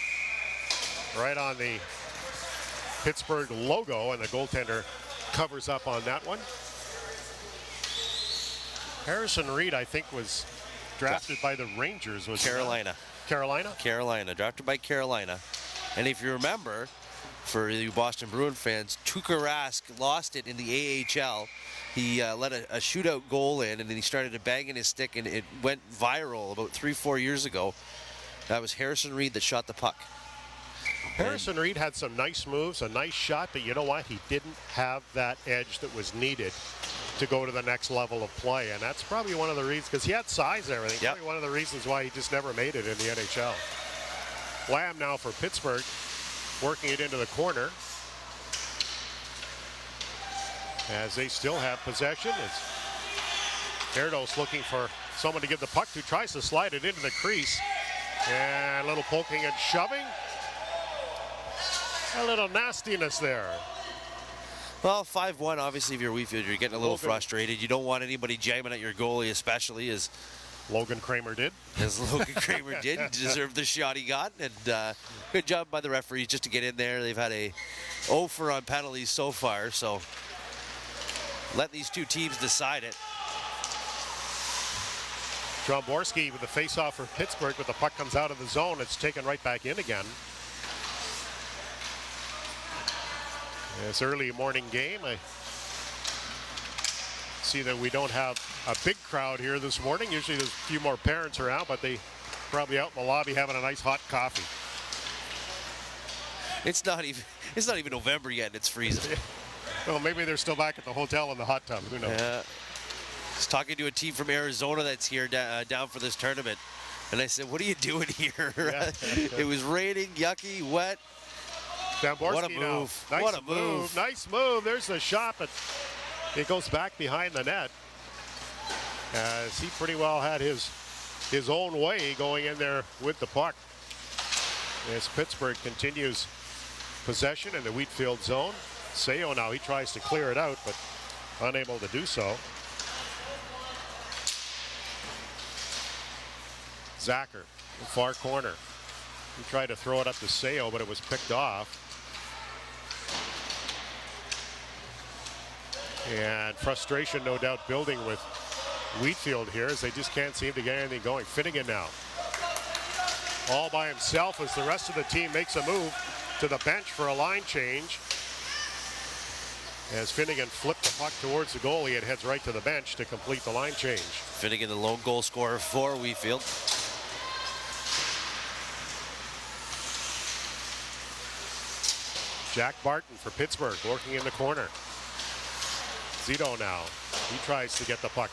right on the Pittsburgh logo, and the goaltender covers up on that one. Harrison Reed, I think, was drafted by the Rangers. Was Carolina. Carolina, drafted by Carolina. And if you remember, for you Boston Bruin fans, Tuukka Rask lost it in the AHL. He let a shootout goal in, and then he started to bang in his stick, and it went viral about 3-4 years ago. That was Harrison Reed that shot the puck. Harrison Reed had some nice moves, a nice shot, but you know what? He didn't have that edge that was needed to go to the next level of play, and that's probably one of the reasons, because he had size and everything. Yep. Probably one of the reasons why he just never made it in the NHL. Lamb now for Pittsburgh, working it into the corner, as they still have possession. It's Erdos looking for someone to give the puck to, tries to slide it into the crease, and a little poking and shoving. A little nastiness there. Well, 5-1, obviously, if you're Wheatfield, you're getting a little frustrated. You don't want anybody jamming at your goalie, especially as Logan Kramer did. As Logan Kramer did. He deserved the shot he got. And good job by the referees just to get in there. They've had a 0 for on penalties so far, so let these two teams decide it. Tromborski with the face-off for Pittsburgh, but the puck comes out of the zone. It's taken right back in again. It's early morning game. I see that we don't have a big crowd here this morning. Usually there's a few more parents around, but they probably out in the lobby having a nice hot coffee. It's not even November yet, and it's freezing. Well, maybe they're still back at the hotel in the hot tub. Who knows? I was talking to a team from Arizona that's here down for this tournament, and I said, "What are you doing here?" Yeah. It was raining, yucky, wet. What a move. Nice what a move. Nice move. There's the shot, but it goes back behind the net. As he pretty well had his own way going in there with the puck. As Pittsburgh continues possession in the Wheatfield zone. Seo now, he tries to clear it out, but unable to do so. Zacher, far corner. He tried to throw it up to Seo, but it was picked off. And frustration, no doubt, building with Wheatfield here as they just can't seem to get anything going. Finnegan now, all by himself as the rest of the team makes a move to the bench for a line change. As Finnegan flipped the puck towards the goalie, it heads right to the bench to complete the line change. Finnegan, the lone goal scorer for Wheatfield. Jack Barton for Pittsburgh, working in the corner. Zito now, he tries to get the puck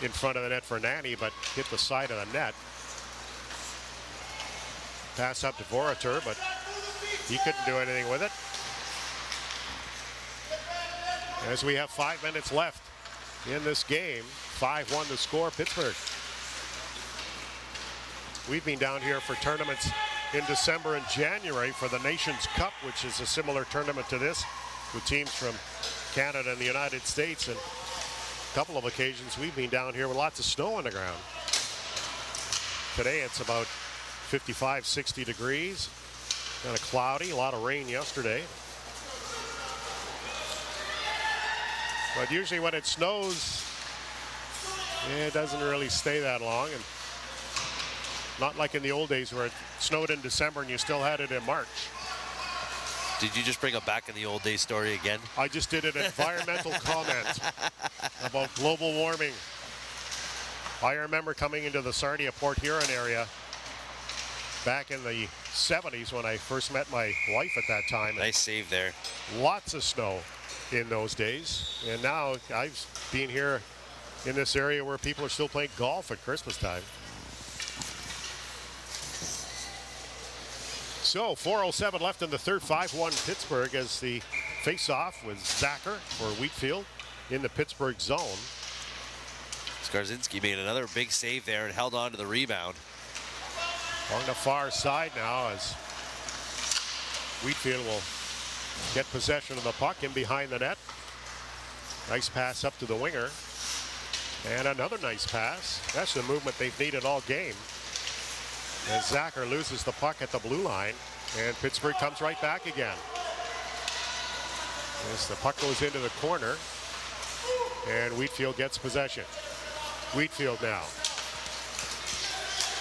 in front of the net for Nanny, but hit the side of the net. Pass up to Vorater, but he couldn't do anything with it. As we have 5 minutes left in this game, 5-1 the score, Pittsburgh. We've been down here for tournaments in December and January for the Nations Cup, which is a similar tournament to this, with teams from Canada and the United States. And a couple of occasions we've been down here with lots of snow on the ground. Today it's about 55, 60 degrees. Kind of cloudy, a lot of rain yesterday. But usually when it snows, it doesn't really stay that long. And not like in the old days where it snowed in December and you still had it in March. Did you just bring a back in the old days story again? I just did an environmental comment about global warming. I remember coming into the Sarnia Port Huron area back in the 70s when I first met my wife at that time. Nice save there. Lots of snow in those days. And now I've been here in this area where people are still playing golf at Christmas time. So 4:07 left in the third, 5-1 Pittsburgh as the face-off with Zacher for Wheatfield in the Pittsburgh zone. Skarzinski made another big save there and held on to the rebound. On the far side now as Wheatfield will get possession of the puck in behind the net. Nice pass up to the winger. And another nice pass. That's the movement they've needed all game. As Zacher loses the puck at the blue line, and Pittsburgh comes right back again. As the puck goes into the corner, and Wheatfield gets possession. Wheatfield now.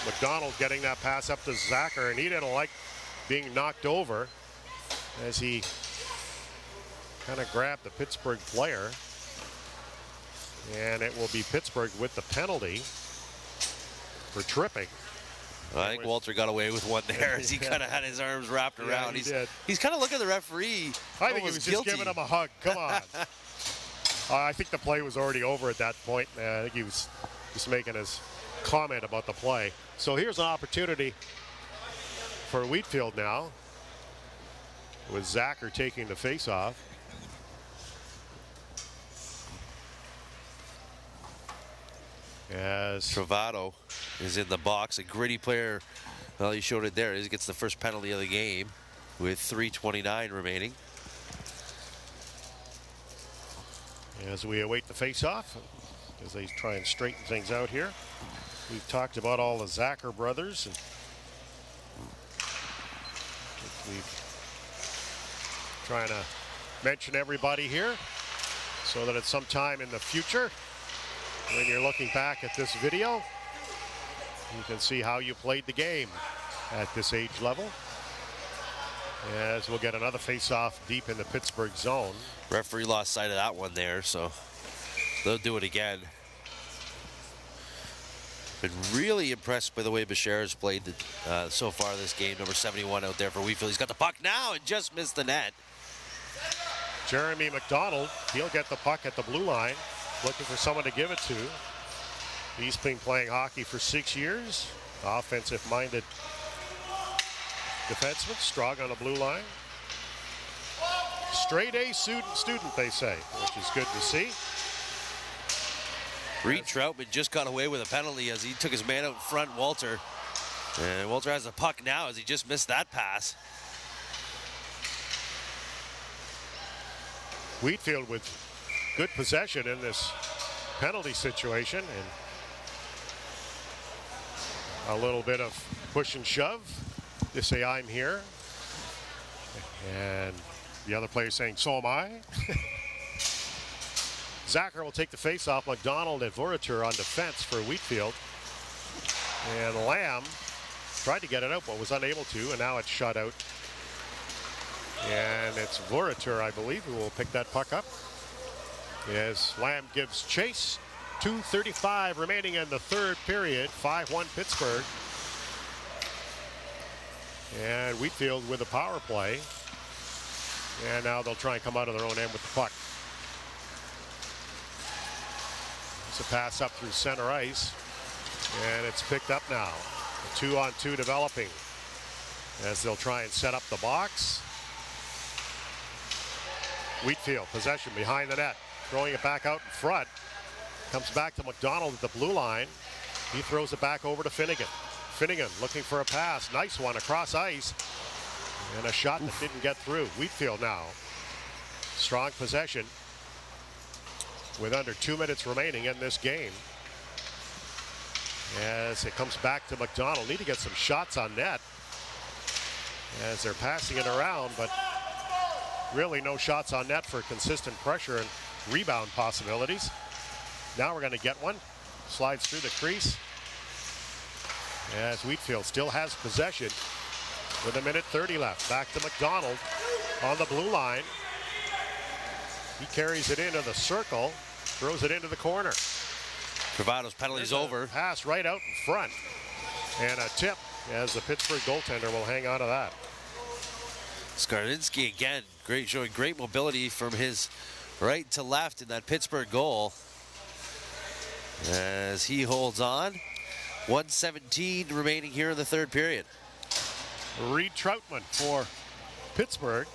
McDonald getting that pass up to Zacher, and he didn't like being knocked over as he kind of grabbed the Pittsburgh player. And it will be Pittsburgh with the penalty for tripping. Well, I think Walter got away with one there as he kind of had his arms wrapped around. He's kind of looking at the referee. I think he was just giving him a hug. Come on. I think the play was already over at that point. I think he was just making his comment about the play. So here's an opportunity for Wheatfield now, with Zacher taking the face-off. As Travato is in the box, a gritty player. Well, he showed it there. He gets the first penalty of the game with 3:29 remaining. As we await the face-off, as they try and straighten things out here. We've talked about all the Zacher brothers. And we've trying to mention everybody here so that at some time in the future, when you're looking back at this video, you can see how you played the game at this age level. As we'll get another face-off deep in the Pittsburgh zone. Referee lost sight of that one there, so they'll do it again. Been really impressed by the way Bashir has played so far this game. Number 71 out there for Wheatfield. He's got the puck now and just missed the net. Jeremy McDonald, he'll get the puck at the blue line, looking for someone to give it to. He's been playing hockey for 6 years. Offensive-minded defenseman, strong on the blue line. Straight A student, they say, which is good to see. Reed Troutman just got away with a penalty as he took his man out front, Walter. And Walter has the puck now as he just missed that pass. Wheatfield with good possession in this penalty situation, and a little bit of push and shove to say I'm here, and the other player saying so am I. Zacher will take the face-off. McDonald and Voratur on defense for Wheatfield, and Lamb tried to get it out but was unable to, and now it's shut out. And it's Voratur, I believe, who will pick that puck up. As Lamb gives chase. 2:35 remaining in the third period. 5-1 Pittsburgh. And Wheatfield with a power play. And now they'll try and come out of their own end with the puck. It's a pass up through center ice. And it's picked up now. A 2-on-2 developing as they'll try and set up the box. Wheatfield, possession behind the net. Throwing it back out in front. Comes back to McDonald at the blue line. He throws it back over to Finnegan. Finnegan looking for a pass. Nice one across ice. And a shot that didn't get through. Wheatfield now. Strong possession with under 2 minutes remaining in this game. As it comes back to McDonald. Need to get some shots on net as they're passing it around, but really no shots on net for consistent pressure and rebound possibilities. Now we're going to get one. Slides through the crease as Wheatfield still has possession with 1:30 left. Back to McDonald on the blue line. He carries it into the circle, throws it into the corner. Travato's penalty's over. Pass right out in front, and a tip as the Pittsburgh goaltender will hang on to that. Skarnitsky again, showing great mobility from his right to left in that Pittsburgh goal. As he holds on. 1:17 remaining here in the third period. Reed Troutman for Pittsburgh.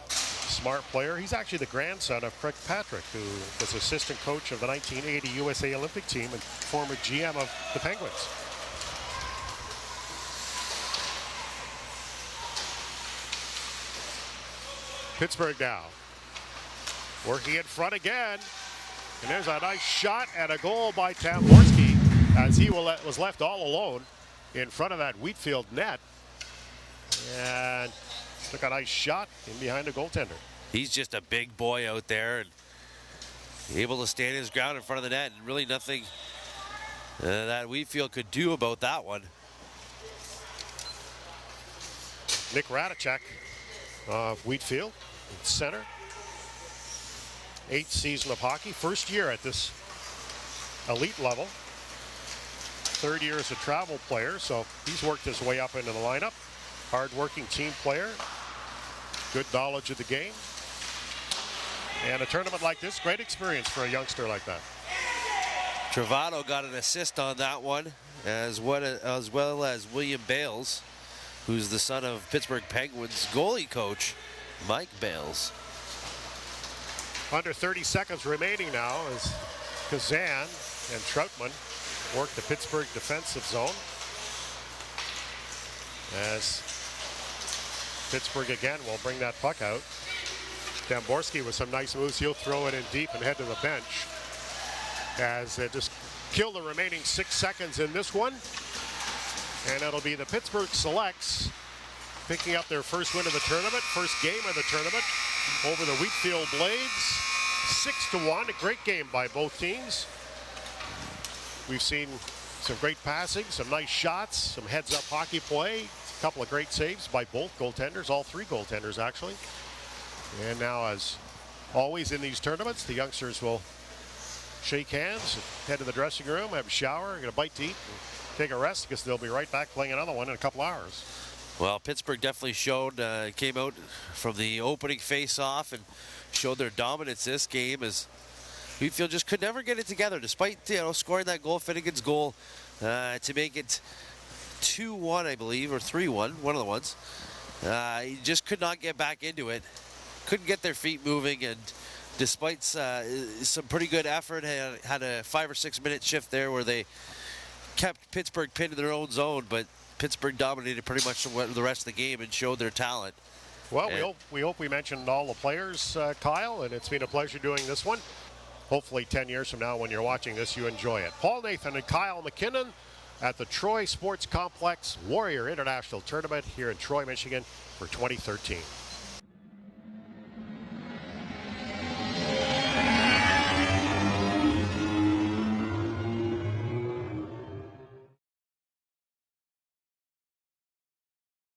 Smart player. He's actually the grandson of Craig Patrick, who was assistant coach of the 1980 USA Olympic team and former GM of the Penguins. Pittsburgh now working in front again. And there's a nice shot and a goal by Tamborski as he was left all alone in front of that Wheatfield net. And took a nice shot in behind the goaltender. He's just a big boy out there and able to stand his ground in front of the net, and really nothing that Wheatfield could do about that one. Nick Radicek of Wheatfield, center. 8th season of hockey, first year at this elite level. 3rd year as a travel player, so he's worked his way up into the lineup. Hard-working team player, good knowledge of the game. And a tournament like this, great experience for a youngster like that. Travato got an assist on that one, as well as William Bales, who's the son of Pittsburgh Penguins goalie coach Mike Bales. Under 30 seconds remaining now as Kazan and Troutman work the Pittsburgh defensive zone. As Pittsburgh again will bring that puck out. Tamborski with some nice moves. He'll throw it in deep and head to the bench as they just kill the remaining 6 seconds in this one. And it'll be the Pittsburgh Selects picking up their first win of the tournament, first game of the tournament over the Wheatfield Blades. 6-1, a great game by both teams. We've seen some great passing, some nice shots, some heads-up hockey play, a couple of great saves by both goaltenders, all 3 goaltenders actually. And now, as always in these tournaments, the youngsters will shake hands, head to the dressing room, have a shower, get a bite to eat, and take a rest because they'll be right back playing another one in a couple hours. Well, Pittsburgh definitely showed, came out from the opening face-off and showed their dominance this game, as Wheatfield just could never get it together, despite scoring that goal, Finnegan's goal, to make it 2-1, I believe, or 3-1, one of the ones. He just could not get back into it. Couldn't get their feet moving, and despite some pretty good effort, had a 5 or 6 minute shift there where they kept Pittsburgh pinned in their own zone, but Pittsburgh dominated pretty much the rest of the game and showed their talent. Well, we hope we mentioned all the players, Kyle, and it's been a pleasure doing this one. Hopefully 10 years from now when you're watching this, you enjoy it. Paul Nathan and Kyle McKinnon at the Troy Sports Complex Warrior International Tournament here in Troy, Michigan for 2013.